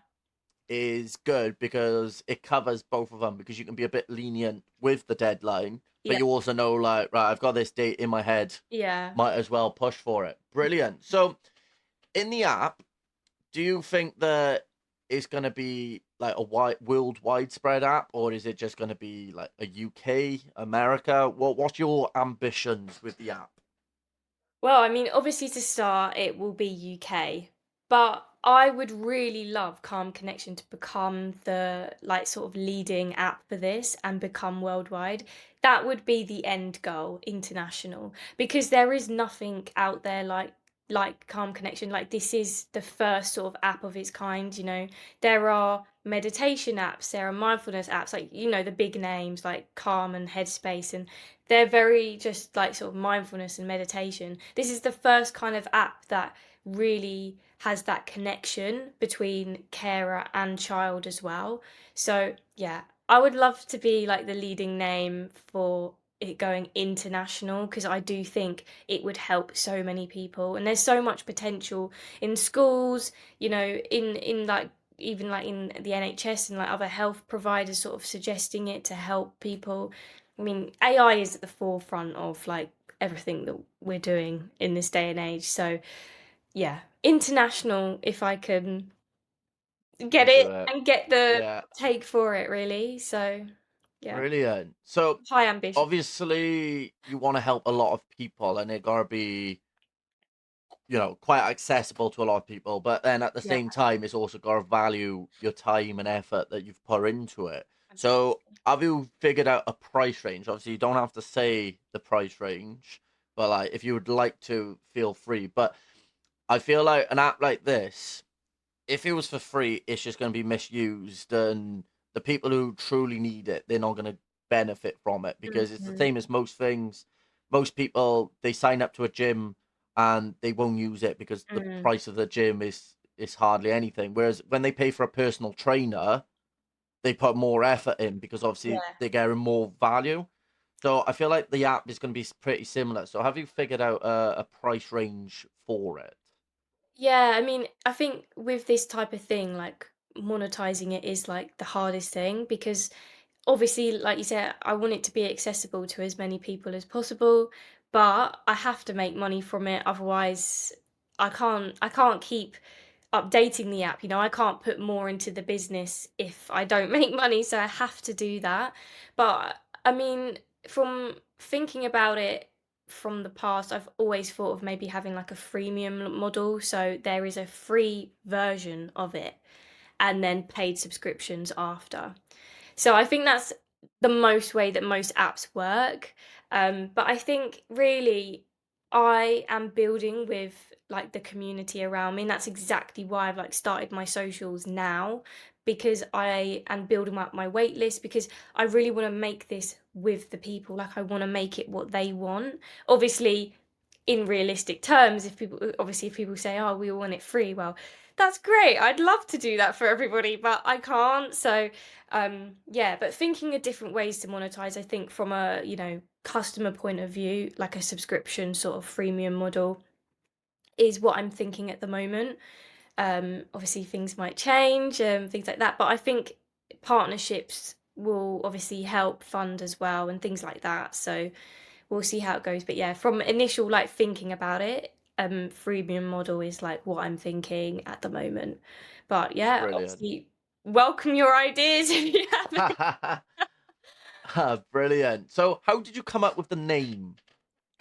is good because it covers both of them, because you can be a bit lenient with the deadline, but yeah, you also know like, right, I've got this date in my head, yeah. might as well push for it. Brilliant. So in the app, do you think that it's going to be like a worldwide spread app, or is it just going to be like a UK, America? What's your ambitions with the app? Well, I mean, obviously to start, it will be UK, but I would really love Calm Connection to become the like sort of leading app for this and become worldwide. That would be the end goal, international, because there is nothing out there like Calm Connection. Like this is the first sort of app of its kind, you know. There are meditation apps, there are mindfulness apps, like the big names like Calm and Headspace, and they're very just like sort of mindfulness and meditation. This is the first kind of app that really has that connection between carer and child as well. So, yeah, I would love to be like the leading name for it going international, because I do think it would help so many people, and there's so much potential in schools, in like even like in the NHS and like other health providers sort of suggesting it to help people. I mean, AI is at the forefront of like everything that we're doing in this day and age. So, yeah, international if I can get And do it it. and get the Yeah, take for it, really. So, yeah, brilliant. So high ambition. obviously you want to help a lot of people, and it gotta be, quite accessible to a lot of people. But then at the Yeah, same time, it's also got to value your time and effort that you've put into it. So, absolutely. have you figured out a price range? Obviously, you don't have to say the price range, but like, if you would like to, feel free. But I feel like an app like this, if it was for free, it's just going to be misused, and the people who truly need it, they're not going to benefit from it, because it's the Mhm. same as most things. Most people, they sign up to a gym and they won't use it because the Mm, price of the gym is hardly anything. Whereas when they pay for a personal trainer, they put more effort in because obviously yeah. they're getting more value. So I feel like the app is going to be pretty similar. So have you figured out a price range for it? Yeah, I mean, I think with this type of thing, like monetizing it is like the hardest thing because obviously, like you said, I want it to be accessible to as many people as possible, but I have to make money from it. Otherwise, I can't keep updating the app. I can't put more into the business if I don't make money, so I have to do that. But I mean, from thinking about it from the past, I've always thought of maybe having like a freemium model. So there is a free version of it and then paid subscriptions after. So I think that's the most way that most apps work. But I think really I am building with like the community around me. And that's exactly why I've like started my socials now because I am building up my wait list because I really want to make this with the people. Like I want to make it what they want. Obviously, in realistic terms, if people say, "Oh, we all want it free," well, that's great. I'd love to do that for everybody, but I can't. So yeah, but thinking of different ways to monetize, I think from a, customer point of view, like a subscription sort of freemium model is what I'm thinking at the moment. Obviously things might change, things like that, but I think partnerships will obviously help fund as well and things like that. So we'll see how it goes. But yeah, from initial like thinking about it, freemium model is like what I'm thinking at the moment. But yeah, Brilliant. obviously welcome your ideas if you have any. Brilliant. So how did you come up with the name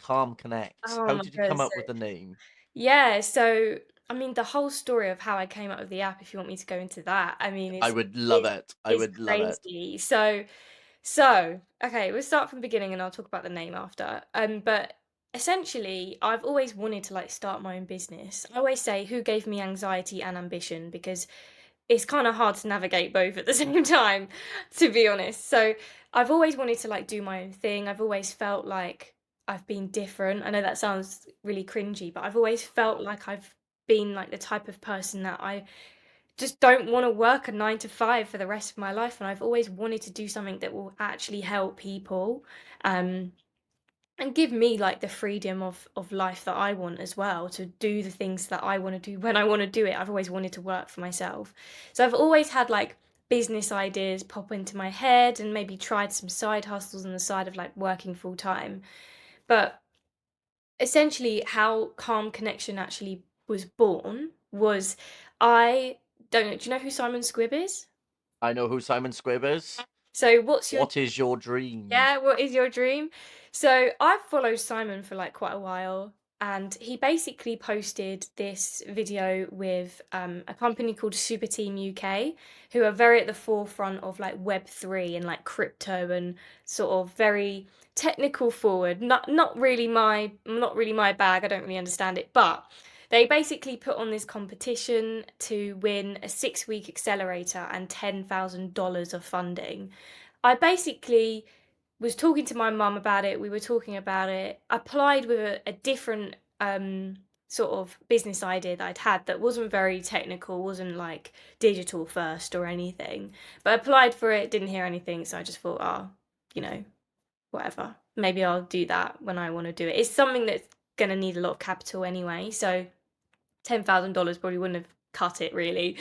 Calm Connect? Oh How my did you come goodness. up with the name? Yeah, so I mean the whole story of how I came up with the app, if you want me to go into that, I mean I it's would love it's it. I it's would love it. crazy. So okay, we'll start from the beginning and I'll talk about the name after. But essentially I've always wanted to like start my own business. I always say who gave me anxiety and ambition because it's kind of hard to navigate both at the same time, to be honest. So I've always wanted to like do my own thing. I've always felt like I've been different. I know that sounds really cringy, but I've always felt like I've been like the type of person that I just don't want to work a 9 to 5 for the rest of my life. And I've always wanted to do something that will actually help people. Um, and give me like the freedom of life that I want as well to do the things that I want to do when I want to do it. I've always wanted to work for myself. So I've always had like business ideas pop into my head and maybe tried some side hustles on the side of like working full time. But essentially how Calm Connection actually was born was I don't know, do you know who Simon Squibb is? I know who Simon Squibb is. So what's your What is your dream? Yeah, what is your dream? So I've followed Simon for like quite a while, and he basically posted this video with a company called Super Team UK, who are very at the forefront of like Web3 and like crypto and sort of very technical forward. Not really my bag. I don't really understand it, but they basically put on this competition to win a 6-week accelerator and $10,000 of funding. I basically was talking to my mum about it. We were talking about it. I applied with a different sort of business idea that I'd had that wasn't very technical, wasn't like digital first or anything. But I applied for it, didn't hear anything, so I just thought, oh, you know, whatever. Maybe I'll do that when I want to do it. It's something that's gonna need a lot of capital anyway, so $10,000 probably wouldn't have cut it really,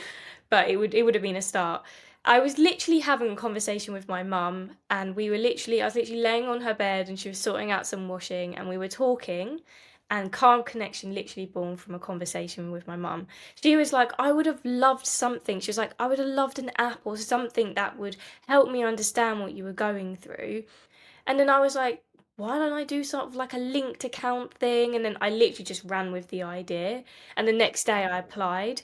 but it would have been a start. I was literally having a conversation with my mum, and I was literally laying on her bed, and she was sorting out some washing, and we were talking. And Calm Connection literally born from a conversation with my mum. She was like, I would have loved something. She was like, I would have loved an app or something that would help me understand what you were going through. And then I was like, why don't I do sort of like a linked account thing? And then I literally just ran with the idea. And the next day I applied.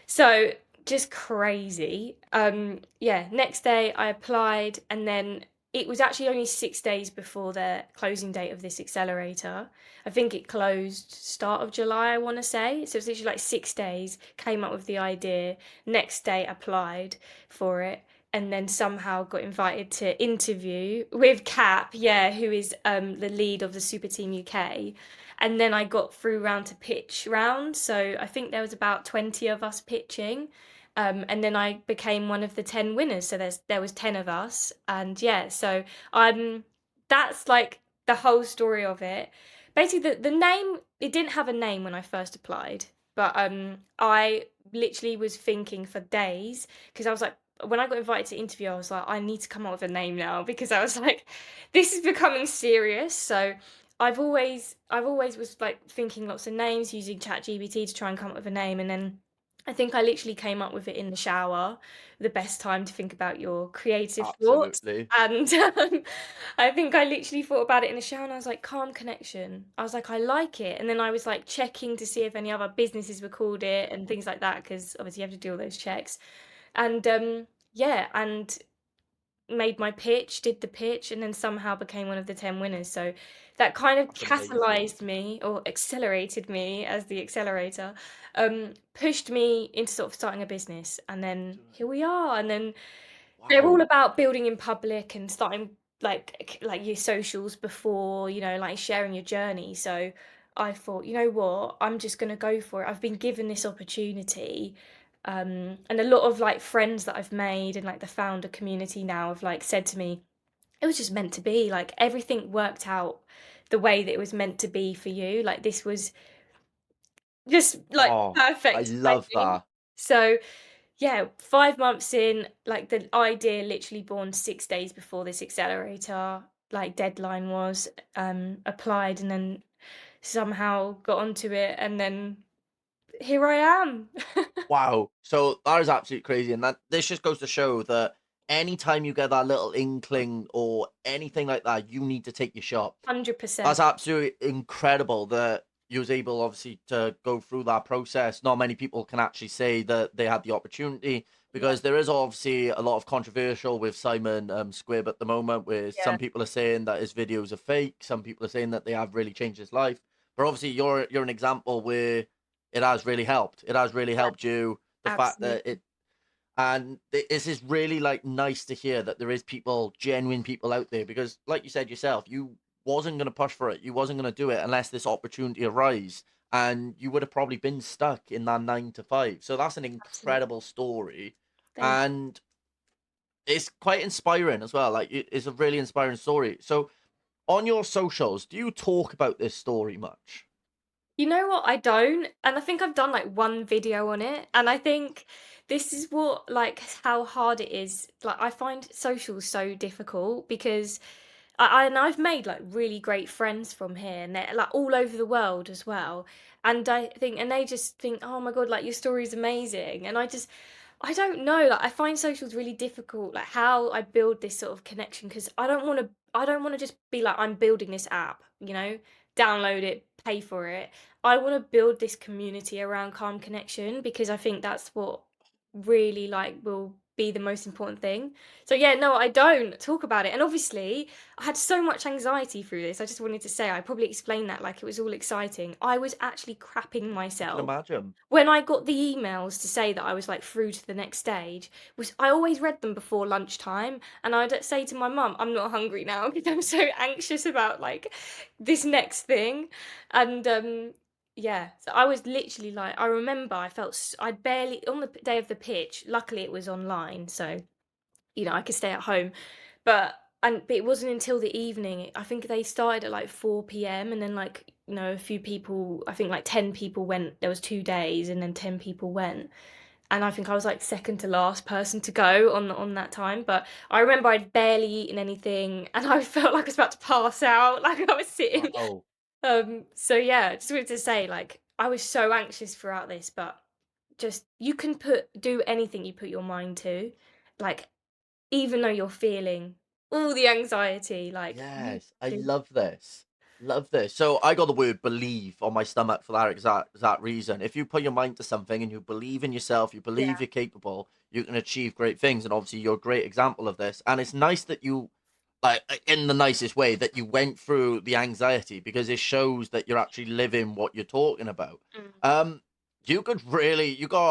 So just crazy. Yeah, next day I applied, and then it was actually only 6 days before the closing date of this accelerator. I think it closed start of July, I want to say. So it was literally like 6 days, came up with the idea, next day applied for it, and then somehow got invited to interview with Cap, yeah, who is the lead of the Super Team UK. And then I got through round to pitch round. So I think there was about 20 of us pitching. And then I became one of the 10 winners. So there was 10 of us. And yeah, so that's like the whole story of it. Basically, the name, it didn't have a name when I first applied, but I literally was thinking for days, because I was like, when I got invited to interview, I was like, I need to come up with a name now, because I was like, this is becoming serious. So I've always was like thinking lots of names, using ChatGPT to try and come up with a name, and then I think I literally came up with it in the shower, the best time to think about your creative thoughts. Absolutely. And I think I literally thought about it in the shower, and I was like, Calm Connection. I was like, I like it. And then I was like checking to see if any other businesses were called it and things like that, because obviously you have to do all those checks. And yeah, and made my pitch, did the pitch, and then somehow became one of the 10 winners. So that kind of That's amazing. catalyzed me, or accelerated me as the accelerator, pushed me into sort of starting a business. And then here we are. And then they're all Wow. about building in public and starting like your socials before, like sharing your journey. So I thought, you know what, I'm just gonna go for it. I've been given this opportunity. And a lot of like friends that I've made and like the founder community now have like said to me, it was just meant to be. Like everything worked out the way that it was meant to be for you. Like this was just like Oh, I perfect love timing. that. So yeah, 5 months in, like the idea literally born 6 days before this accelerator like deadline was, applied, and then somehow got onto it, and then here I am. Wow. So that is absolutely crazy. And that this just goes to show that anytime you get that little inkling or anything like that, you need to take your shot. 100%. That's absolutely incredible that you was able, obviously, to go through that process. Not many people can actually say that they had the opportunity, Yeah, because there is obviously a lot of controversial with Simon Squibb at the moment, where yeah, some people are saying that his videos are fake, some people are saying that they have really changed his life. But obviously, you're an example where it has really helped. It has really yeah, helped you. The fact that absolutely. it and this is really like nice to hear that there is people, genuine people out there, because like you said yourself, you wasn't going to push for it. You wasn't going to do it unless this opportunity arose, and you would have probably been stuck in that 9 to 5. So that's an Absolutely. incredible story. Thank you. And it's quite inspiring as well. Like it's a really inspiring story. So on your socials, do you talk about this story much? You know what? I don't. And I think I've done like one video on it. And I think this is what, like, how hard it is. Like, I find socials so difficult because and I've made like really great friends from here, and they're like all over the world as well. And I think, and they just think, oh my God, like your story is amazing. And I don't know, like I find socials really difficult, like how I build this sort of connection, because I don't want to just be like, I'm building this app, download it, pay for it. I want to build this community around Calm Connection, because I think that's what really like will be the most important thing. So yeah, no, I don't talk about it. And obviously, I had so much anxiety through this. I just wanted to say, I probably explained that like it was all exciting. I was actually crapping I can myself imagine. when I got the emails to say that I was like through to the next stage. Was I always read them before lunchtime, and I'd say to my mum, I'm not hungry now because I'm so anxious about like this next thing. And yeah, so I was literally like, I remember I felt I'd barely, on the day of the pitch, luckily it was online, so I could stay at home. But it wasn't until the evening. I think they started at like 4 p.m., and then like a few people, I think like 10 people went. There was 2 days, and then 10 people went. And I think I was like second to last person to go on that time. But I remember I'd barely eaten anything, and I felt like I was about to pass out, like I was sitting. Wow. So yeah, just wanted to say, like, I was so anxious throughout this, but just you can do anything you put your mind to. Like, even though you're feeling all the anxiety, like, you Yes, I can. love this. Love this. So I got the word believe on my stomach for that exact reason. If you put your mind to something and you believe in yourself, you believe Yeah, you're capable, you can achieve great things. And obviously you're a great example of this. And it's nice that you, like, in the nicest way, that you went through the anxiety, because it shows that you're actually living what you're talking about. mm, Um, you got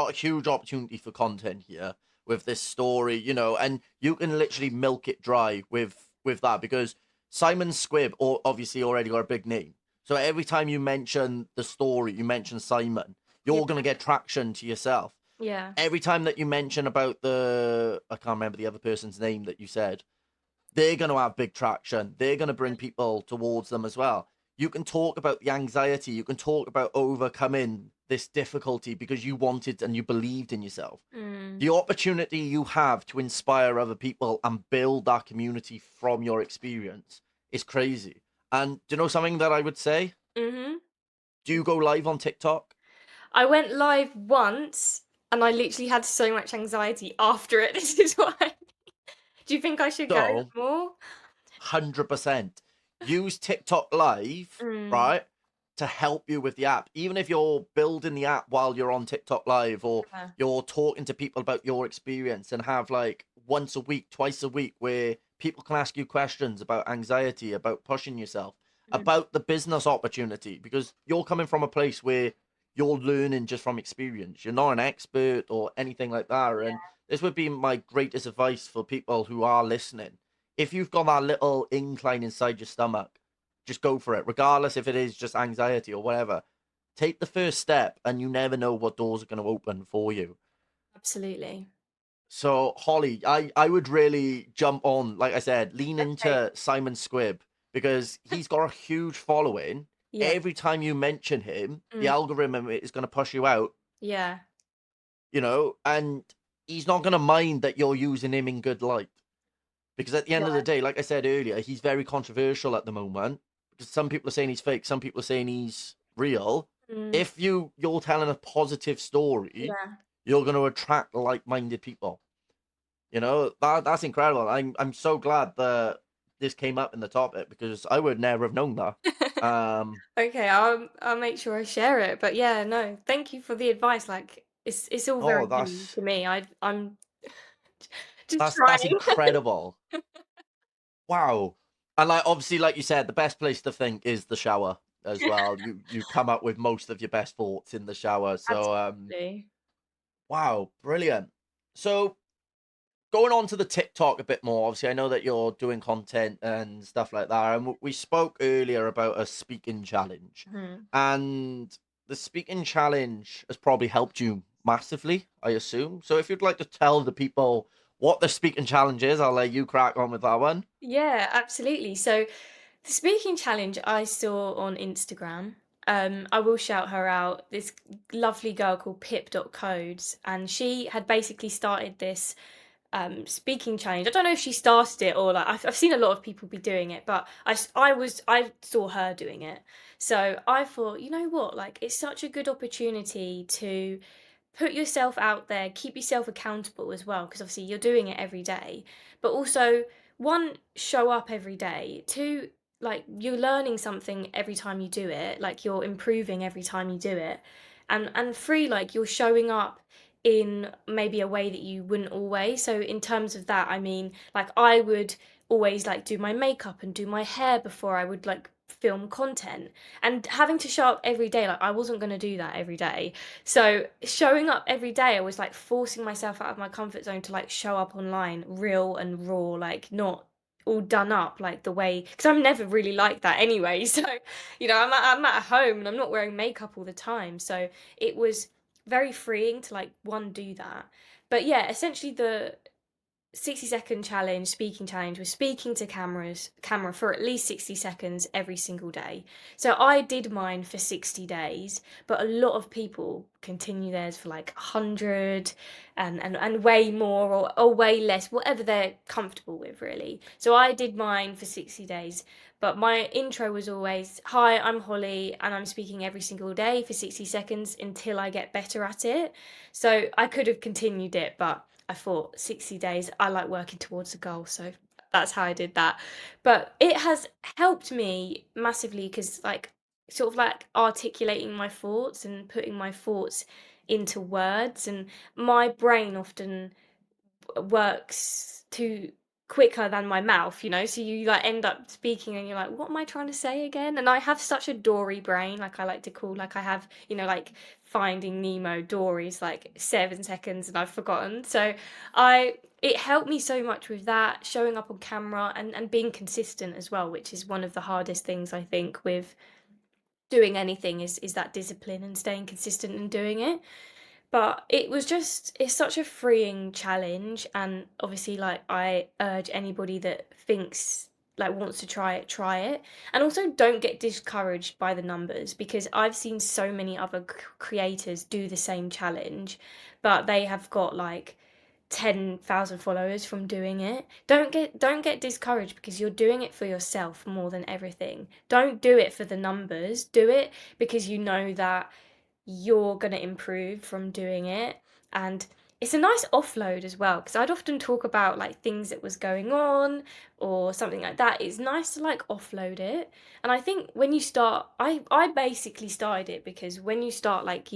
a huge opportunity for content here with this story, and you can literally milk it dry with that, because Simon Squibb obviously already got a big name. So every time you mention the story, you mention Simon, Yeah. you're going to get traction to yourself. Yeah. Every time that you mention about I can't remember the other person's name that you said, they're going to have big traction. They're going to bring people towards them as well. You can talk about the anxiety. You can talk about overcoming this difficulty because you wanted and you believed in yourself. Mm. The opportunity you have to inspire other people and build that community from your experience is crazy. And do you know something that I would say? Mhm. Do you go live on TikTok? I went live once, and I literally had so much anxiety after it. This is why. Do you think I should go So, more? 100%. Use TikTok Live, Mm. right, to help you with the app. Even if you're building the app while you're on TikTok Live, or Yeah. you're talking to people about your experience, and have like once a week, twice a week, where people can ask you questions about anxiety, about pushing yourself, Mm. about the business opportunity, because you're coming from a place where you're learning just from experience. You're not an expert or anything like that. And this would be my greatest advice for people who are listening. If you've got that little incline inside your stomach, just go for it, regardless if it is just anxiety or whatever. Take the first step, and you never know what doors are going to open for you. Absolutely. So, Holly, I would really jump on, like I said, lean Okay. into Simon Squibb, because he's got a huge following. Yeah. Every time you mention him, the Mm. algorithm is going to push you out, Yeah. and he's not going to mind that you're using him in good light. Because at the end of the Yeah. day, like I said earlier, he's very controversial at the moment. Because some people are saying he's fake, some people are saying he's real. Mm. If you're telling a positive story, Yeah. you're going to attract like-minded people. That's incredible. I'm so glad that this came up in the topic, because I would never have known that. Okay, I'll make sure I share it. But yeah, no, thank you for the advice. Like it's all Oh, very new that's to me. I'm just that's trying. incredible. Wow. And like, obviously, like you said, the best place to think is the shower as well. You come up with most of your best thoughts in the shower. So Absolutely. wow, brilliant. So going on to the TikTok a bit more, obviously I know that you're doing content and stuff like that. And we spoke earlier about a speaking challenge. Mhm. And the speaking challenge has probably helped you massively, I assume. So if you'd like to tell the people what the speaking challenge is, I'll let you crack on with that one. Yeah, absolutely. So the speaking challenge I saw on Instagram. I will shout her out. This lovely girl called Pip.codes, and she had basically started this speaking challenge. I don't know if she started it or like I've seen a lot of people be doing it, but I saw her doing it. So I thought, you know what, like it's such a good opportunity to put yourself out there, keep yourself accountable as well, because obviously you're doing it every day, but also one, show up every day, two, like you're learning something every time you do it, like you're improving every time you do it, and three, like you're showing up in maybe a way that you wouldn't always. So in terms of that, I mean, like I would always like do my makeup and do my hair before I would like film content, and having to show up every day, like I wasn't going to do that every day. So showing up every day, I was like forcing myself out of my comfort zone to like show up online real and raw, like not all done up like the way, because I'm never really like that anyway. So I'm at home and I'm not wearing makeup all the time, so it was very freeing to like one do that. But yeah, essentially the 60-second challenge, speaking challenge, was speaking to camera for at least 60 seconds every single day. So I did mine for 60 days, but a lot of people continue theirs for like 100 and way more, or way less, whatever they're comfortable with, really. So I did mine for 60 days, but my intro was always, "Hi, I'm Holly, and I'm speaking every single day for 60 seconds until I get better at it." So I could have continued it, but I thought 60 days, I like working towards a goal, so that's how I did that. But it has helped me massively because, like, sort of like articulating my thoughts and putting my thoughts into words, and my brain often works too quicker than my mouth, so you like end up speaking and you're like, what am I trying to say again? And I have such a Dory brain, like I like to call, like I have, like Finding Nemo. Dory's like 7 seconds and I've forgotten. So it helped me so much with that, showing up on camera and being consistent as well, which is one of the hardest things I think with doing anything is that discipline and staying consistent and doing it. But it's such a freeing challenge, and obviously, like, I urge anybody that thinks, like, wants to try it. And also don't get discouraged by the numbers, because I've seen so many other creators do the same challenge, but they have got like 10,000 followers from doing it. Don't get discouraged, because you're doing it for yourself more than everything. Don't do it for the numbers. Do it because you know that you're going to improve from doing it. And it's a nice offload as well, because I'd often talk about like things that was going on or something like that. It's nice to like offload it. And I think when you start, I basically started it because when you start, like,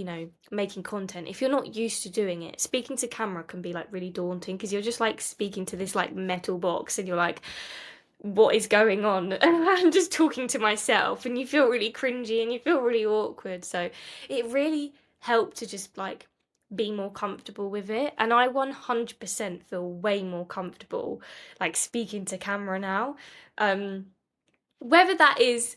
making content, if you're not used to doing it, speaking to camera can be like really daunting, because you're just like speaking to this like metal box and you're like, what is going on? And I'm just talking to myself, and you feel really cringy and you feel really awkward. So it really helped to just like be more comfortable with it. And I 100% feel way more comfortable like speaking to camera now. Um, Whether that is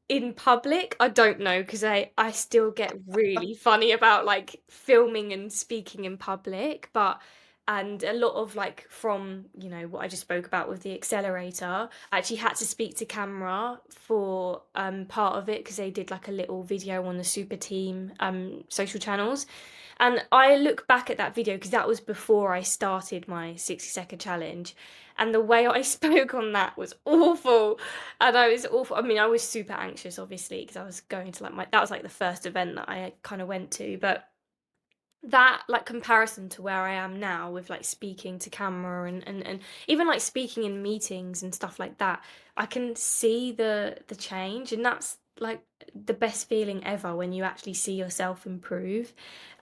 in public, I don't know, because I still get really funny about like filming and speaking in public. But and a lot of like from what I just spoke about with the accelerator, I actually had to speak to camera for part of it, because they did like a little video on the super team social channels. And I look back at that video, because that was before I started my 60-second challenge, and the way I spoke on that was awful. And I was awful. I mean, I was super anxious, obviously, because I was going to like that was like the first event that I kind of went to. But that like comparison to where I am now with like speaking to camera and even like speaking in meetings and stuff like that, I can see the change, and that's like the best feeling ever, when you actually see yourself improve.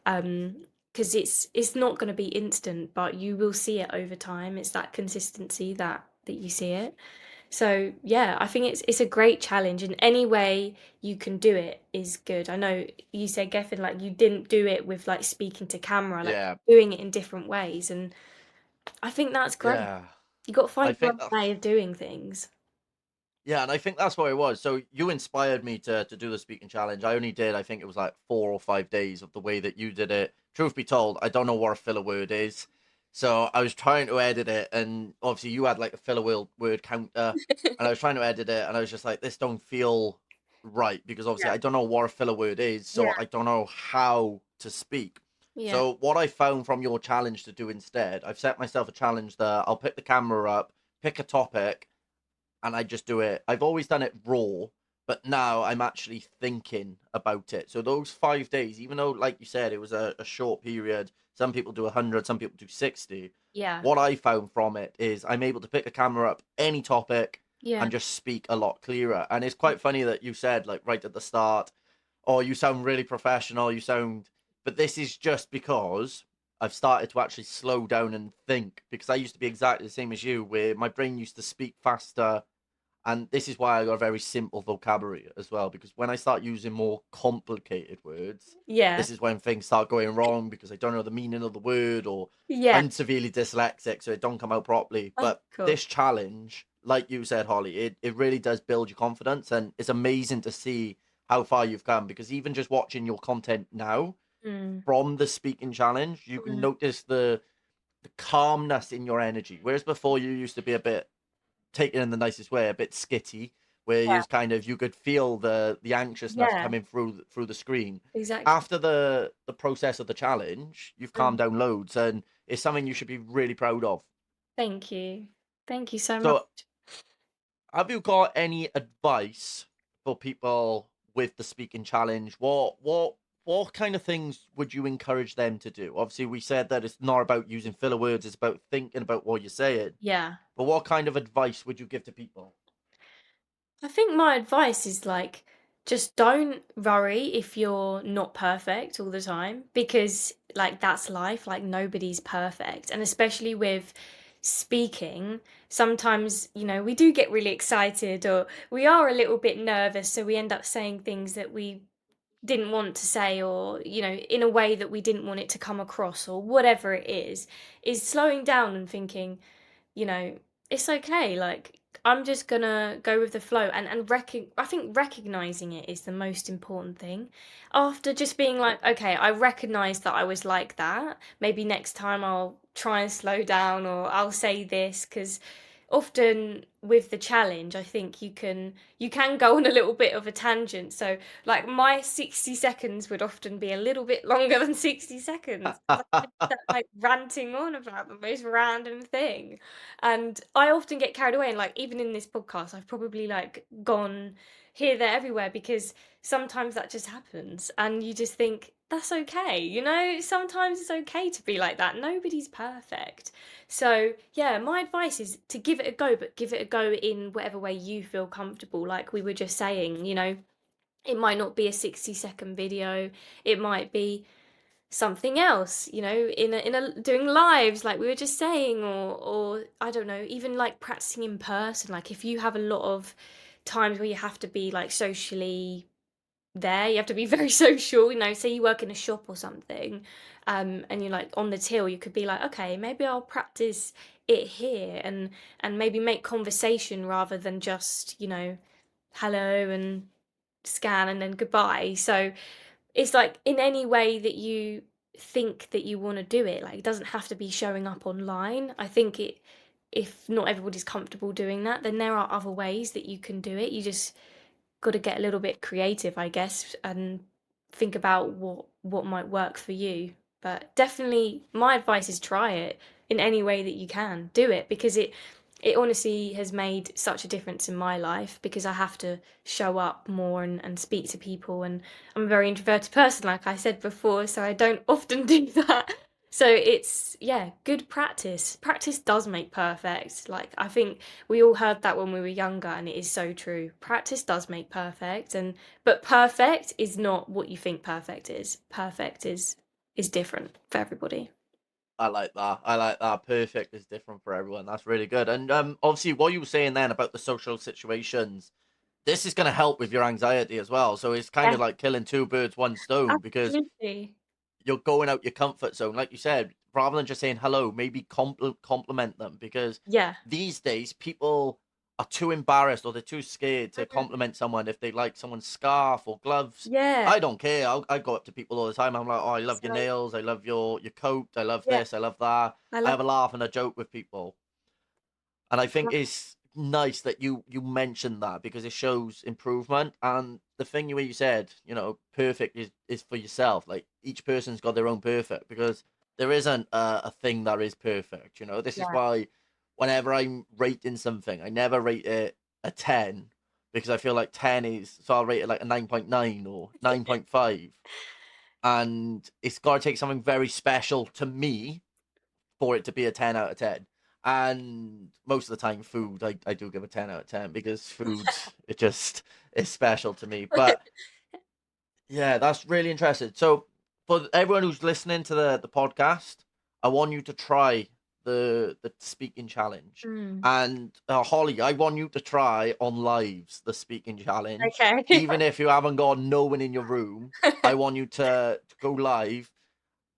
Because it's not going to be instant, but you will see it over time. It's that consistency that you see it. So yeah, I think it's a great challenge, and any way you can do it is good. I know you said, Gethin, like you didn't do it with like speaking to camera, like Yeah, doing it in different ways, and I think that's great. yeah. You got to I find your think own way of doing things. Yeah, and I think that's what it was. So you inspired me to do the speaking challenge. I only did, I think it was like 4 or 5 days of the way that you did it. Truth be told, I don't know what a filler word is. So I was trying to edit it, and obviously you had like a filler word counter, and I was trying to edit it, and I was just like, this don't feel right, because obviously Yeah, I don't know what a filler word is, so yeah, I don't know how to speak. yeah, So what I found from your challenge to do instead, I've set myself a challenge that I'll pick the camera up, pick a topic, and I just do it. I've always done it raw, but now I'm actually thinking about it. So those 5 days, even though, like you said, it was a short period, some people do 100, some people do 60. yeah, What I found from it is I'm able to pick a camera up, any topic, yeah. and just speak a lot clearer. And it's quite funny that you said, like, right at the start, oh, you sound really professional, you sound. But this is just because I've started to actually slow down and think, because I used to be exactly the same as you, where my brain used to speak faster, and this is why I got a very simple vocabulary as well, because when I start using more complicated words, Yeah, this is when things start going wrong, because I don't know the meaning of the word, or yeah. I'm severely dyslexic, so it don't come out properly. Oh, But cool. this challenge, like you said, Holly, it really does build your confidence, and it's amazing to see how far you've come, because even just watching your content now Mm, from the speaking challenge, you can mm. notice the calmness in your energy. Whereas before you used to be a bit, taken in the nicest way, a bit skitty, where you Yeah, was kind of, you could feel the anxiousness yeah, coming through the screen. exactly. After the process of the challenge, you've calmed Mm. down loads, and it's something you should be really proud of. Thank you. Thank you so much. So, have you got any advice for people with the speaking challenge? What kind of things would you encourage them to do? Obviously, we said that it's not about using filler words; it's about thinking about what you're saying. Yeah. But what kind of advice would you give to people? I think my advice is like, just don't worry if you're not perfect all the time, because like that's life, like nobody's perfect. And especially with speaking, sometimes, we do get really excited, or we are a little bit nervous, so we end up saying things that we didn't want to say, or in a way that we didn't want it to come across, or whatever it is slowing down and thinking, you know, it's okay. Like, I'm just gonna go with the flow, I think recognizing it is the most important thing. After just being like, okay, I recognize that I was like that. Maybe next time I'll try and slow down, or I'll say this, because often with the challenge, I think you can go on a little bit of a tangent. So like my 60 seconds would often be a little bit longer than 60 seconds. I just start, like, ranting on about the most random thing. And I often get carried away, and like even in this podcast, I've probably like gone here, there, everywhere, because sometimes that just happens and you just think that's okay, sometimes it's okay to be like that. Nobody's perfect. So yeah, my advice is to give it a go, but give it a go in whatever way you feel comfortable. Like we were just saying, it might not be a 60-second video, it might be something else, in a doing lives like we were just saying, or I don't know, even like practicing in person. Like if you have a lot of times where you have to be like socially there, you have to be very social, say you work in a shop or something, and you're like on the till, you could be like, okay, maybe I'll practice it here, and maybe make conversation rather than just, hello and scan and then goodbye. So it's like in any way that you think that you want to do it. Like it doesn't have to be showing up online. I think if not everybody's comfortable doing that, then there are other ways that you can do it. You just got to get a little bit creative, I guess, and think about what might work for you. But definitely my advice is try it in any way that you can. Do it, because it honestly has made such a difference in my life, because I have to show up more and speak to people, and I'm a very introverted person, like I said before, so I don't often do that. So it's, yeah, good practice. Practice does make perfect. Like I think we all heard that when we were younger, and it is so true. Practice does make perfect, but perfect is not what you think perfect is. Perfect is different for everybody. I like that. I like that. Perfect is different for everyone. That's really good. And obviously, what you were saying then about the social situations, this is going to help with your anxiety as well. So it's kind Yeah, of like killing two birds, one stone, because absolutely. you're going out your comfort zone. Like you said, rather than just saying hello, maybe compliment them, because Yeah. these days people are too embarrassed or they're too scared to Mhm. compliment someone if they like someone's scarf or gloves. Yeah. I don't care. I go up to people all the time. I'm like, oh, I love your So nails. I love your coat. I love yeah, this. I love that. I I love have a laugh and a joke with people. And I think that. it's nice that you mentioned that, because it shows improvement. And the thing where you said, perfect is for yourself. Like each person's got their own perfect, because there isn't a thing that is perfect. This is Yeah. why whenever I'm rating something, I never rate it a 10, because I feel like 10 is, so I'll rate it like a 9.9 or 9.5. And it's got to take something very special to me for it to be a 10 out of 10. And most of the time, food, I do give a 10 out of 10, because food, it just is special to me. But yeah, that's really interesting. So for everyone who's listening to the podcast, I want you to try the speaking challenge. Mm. And Holly, I want you to try on lives the speaking challenge. Okay. Even if you haven't got no one in your room, I want you to go live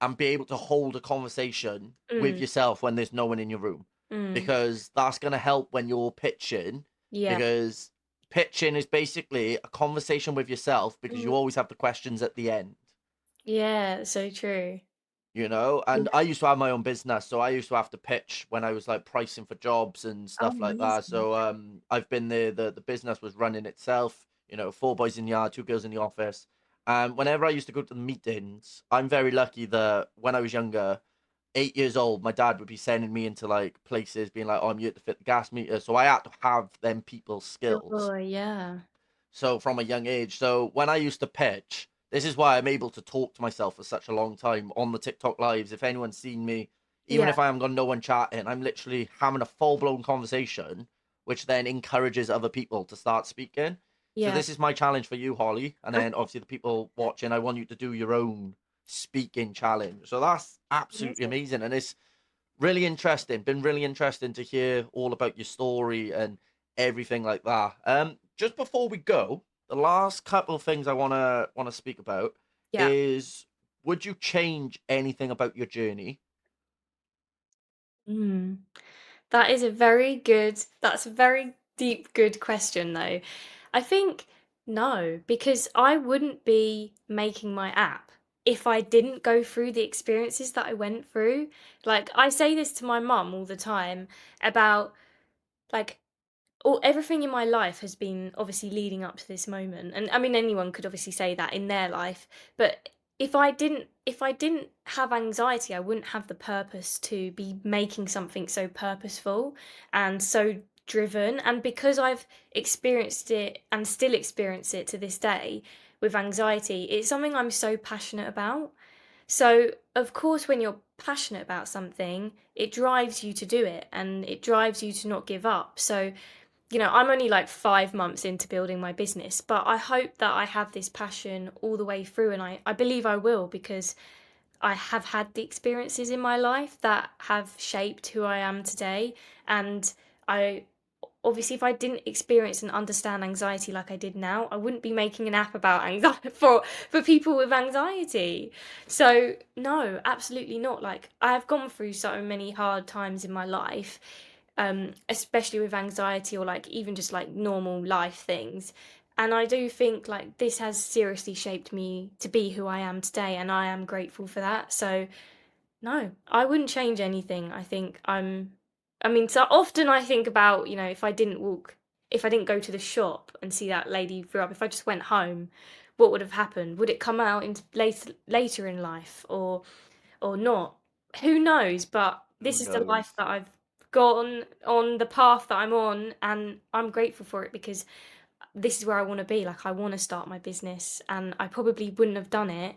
and be able to hold a conversation with Mm, yourself when there's no one in your room, mm. because that's going to help when you're pitching, Yeah. because pitching is basically a conversation with yourself, because Mhm. you always have the questions at the end. Yeah, so true. And Yeah. I used to have my own business, so I used to have to pitch when I was like pricing for jobs and Oh, stuff like that. amazing. So I've been there, the business was running itself, four boys in the yard, two girls in the office. Whenever I used to go to the meetings, I'm very lucky that when I was younger, 8 years old, my dad would be sending me into like places being like, oh, I'm here to fit the gas meter. So I had to have them people's skills. Sure, yeah. So from a young age. So when I used to pitch, this is why I'm able to talk to myself for such a long time on the TikTok lives. If anyone's seen me, even Yeah, if I haven't got no one chatting, I'm literally having a full blown conversation, which then encourages other people to start speaking. So yeah. this is my challenge for you, Holly. And then Okay, obviously the people watching, I want you to do your own speaking challenge. So that's absolutely amazing. amazing. And it's really interesting. Been really interesting to hear all about your story and everything like that. Just before we go, the last couple of things I wanna speak about Yeah. is, would you change anything about your journey? Mm. That is a very good that's a very deep, good question though. I think no, because I wouldn't be making my app if I didn't go through the experiences that I went through. Like, I say this to my mum all the time about, like, all everything in my life has been obviously leading up to this moment, and I mean anyone could obviously say that in their life, but if I didn't have anxiety, I wouldn't have the purpose to be making something so purposeful and so driven. And because I've experienced it and still experience it to this day with anxiety, it's something I'm so passionate about. So, of course, when you're passionate about something, it drives you to do it and it drives you to not give up. So, I'm only like 5 months into building my business, but I hope that I have this passion all the way through. And I believe I will, because I have had the experiences in my life that have shaped who I am today. And I obviously, if I didn't experience and understand anxiety like I did now, I wouldn't be making an app about anxiety for people with anxiety. So no, absolutely not. Like, I have gone through so many hard times in my life, especially with anxiety, or like even just like normal life things. And I do think like this has seriously shaped me to be who I am today, and I am grateful for that. So no, I wouldn't change anything. I mean, so often I think about, if I didn't go to the shop and see that lady throw up, if I just went home, what would have happened? Would it come out in later in life, or not? Who knows? But Who this is the knows? life that I've gone on, the path that I'm on, and I'm grateful for it, because this is where I want to be. Like, I want to start my business, and I probably wouldn't have done it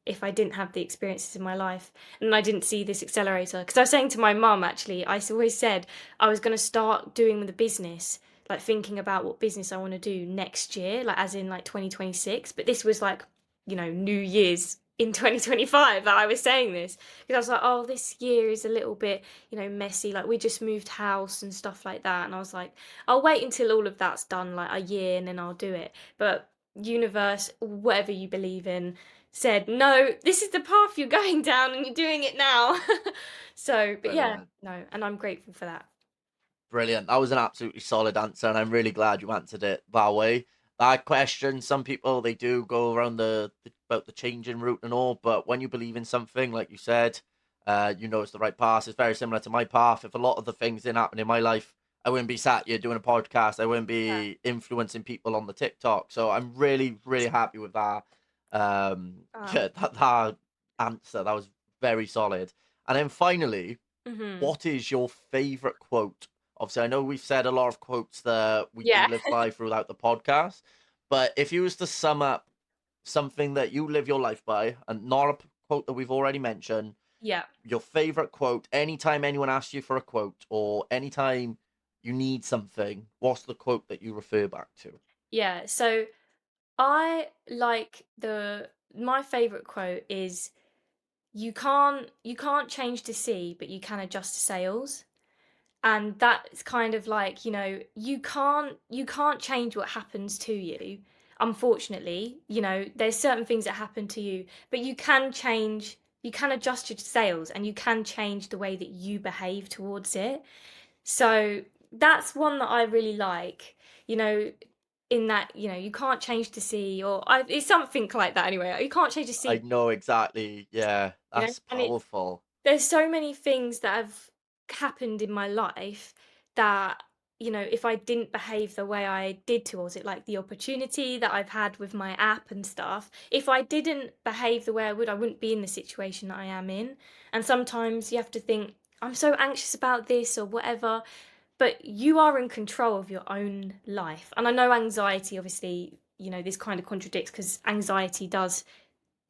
if I didn't have the experiences in my life and I didn't see this accelerator. Because I was saying to my mum, actually, always said I was going to start doing the business, like thinking about what business I want to do next year, like as in like 2026. But this was like, New Year's in 2025 that I was saying this, because I was like, oh, this year is a little bit, messy. Like, we just moved house and stuff like that. And I was like, I'll wait until all of that's done, like a year, and then I'll do it. But universe, whatever you believe in, said, no, this is the path you're going down and you're doing it now. So, but yeah, Brilliant. no, and I'm grateful for that. Brilliant. That was an absolutely solid answer, and I'm really glad you answered it that way. That question, some people they do go around about the changing route and all, but when you believe in something, like you said, you know it's the right path. It's very similar to my path. If a lot of the things didn't happen in my life, I wouldn't be sat here doing a podcast. I wouldn't Yeah. be influencing people on the TikTok. So I'm really, really happy with that. Oh. Yeah, that answer that was very solid. And then finally, Hmm. what is your favorite quote? Obviously, I know we've said a lot of quotes that we do Yeah. live by throughout the podcast, but if you was to sum up something that you live your life by, and not a quote that we've already mentioned, Yeah. your favorite quote, anytime anyone asks you for a quote or anytime you need something, what's the quote that you refer back to? Yeah. So I like my favorite quote is, you can't change the sea, but you can adjust the sails. And that's kind of like, you can't change what happens to you, unfortunately. There's certain things that happen to you, but you can adjust your sails, and you can change the way that you behave towards it. So that's one that I really like, you know in that, you can't change the sea, it's something like that. Anyway, you can't change the I sea, know exactly. Yeah, that's and it's powerful. there's so many things that have happened in my life that, if I didn't behave the way I did towards it, like the opportunity that I've had with my app and stuff, if I didn't behave the way I would, I wouldn't be in the situation that I am in. And sometimes you have to think, I'm so anxious about this or whatever, but you are in control of your own life. And I know anxiety, obviously, this kind of contradicts, because anxiety does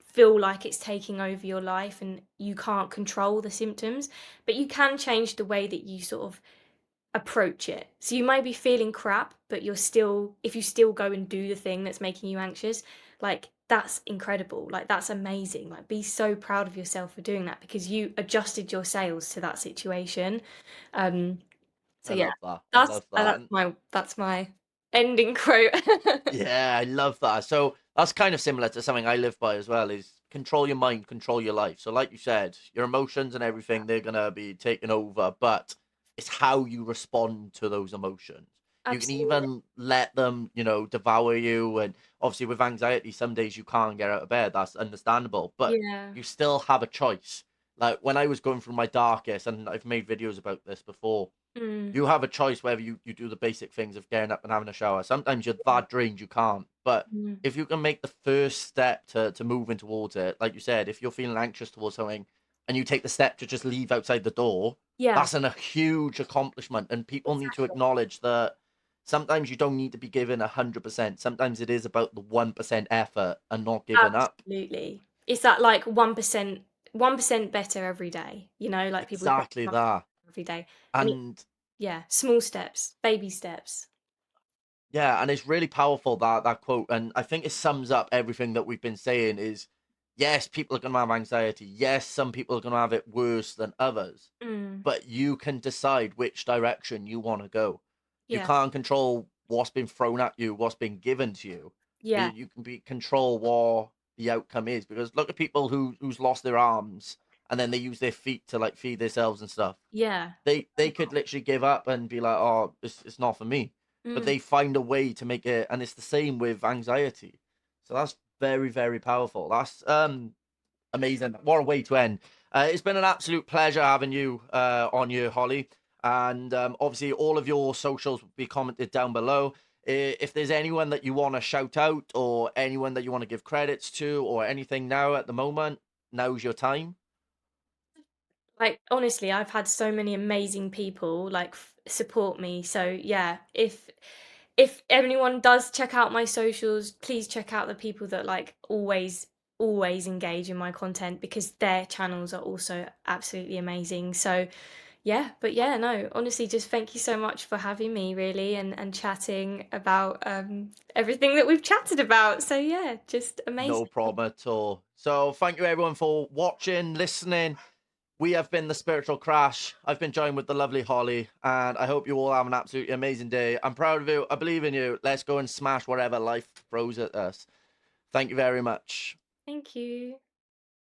feel like it's taking over your life and you can't control the symptoms, but you can change the way that you sort of approach it. So you may be feeling crap, but if you still go and do the thing that's making you anxious, like, that's incredible. Like, that's amazing. Like, be so proud of yourself for doing that, because you adjusted your sails to that situation. Um, so I yeah, love that. I that's love that. that's And my ending quote. yeah, I love that. So that's kind of similar to something I live by as well, is control your mind, control your life. So like you said, your emotions and everything, they're gonna be taken over, but it's how you respond to those emotions. You can Absolutely. even let them, devour you. And obviously, with anxiety, some days you can't get out of bed. That's understandable. But Yeah. you still have a choice. Like when I was going through my darkest, and I've made videos about this before, Mm. you have a choice whether you do the basic things of getting up and having a shower. Sometimes you're Yeah. that drained you can't. But Mm. if you can make the first step to moving towards it, like you said, if you're feeling anxious towards something and you take the step to just leave outside the door, Yeah. that's a huge accomplishment. And people need to Exactly. acknowledge that sometimes you don't need to be given 100%. Sometimes it is about the 1% effort and not giving up. Absolutely. It's that, like, 1% better every day, like people say Exactly 1% that. every day. And it And yeah, small steps, baby steps. yeah, and it's really powerful that quote, and I think it sums up everything that we've been saying. Is yes, people are going to have anxiety. Yes, some people are going to have it worse than others, Mm. but you can decide which direction you want to go. You Yeah. can't control what's been thrown at you, what's been given to you, but Yeah. you can control what the outcome is. Because look at people who's lost their arms and then they use their feet to like feed themselves and stuff. Yeah. They could literally give up and be like, "Oh, it's not for me." But Mm. they find a way to make it, and it's the same with anxiety. So that's very, very powerful. That's amazing. What a way to end. It's been an absolute pleasure having you on here, Holly. And obviously, all of your socials will be commented down below. If there's anyone that you want to shout out, or anyone that you want to give credits to, or anything now at the moment, now's your time. Like, honestly, I've had so many amazing people, like, support me, so, yeah, if anyone does check out my socials, please check out the people that, like, always engage in my content because their channels are also absolutely amazing, so, yeah, but yeah, no, honestly, just thank you so much for having me really and chatting about, everything that we've chatted about, so yeah, just No amazing. problem at all. So thank you everyone for watching, listening. We have been the Spiritual Crash. I've been joined with the lovely Holly, and I hope you all have an absolutely amazing day. I'm proud of you. I believe in you. Let's go and smash whatever life throws at us. Thank you very much. Thank you.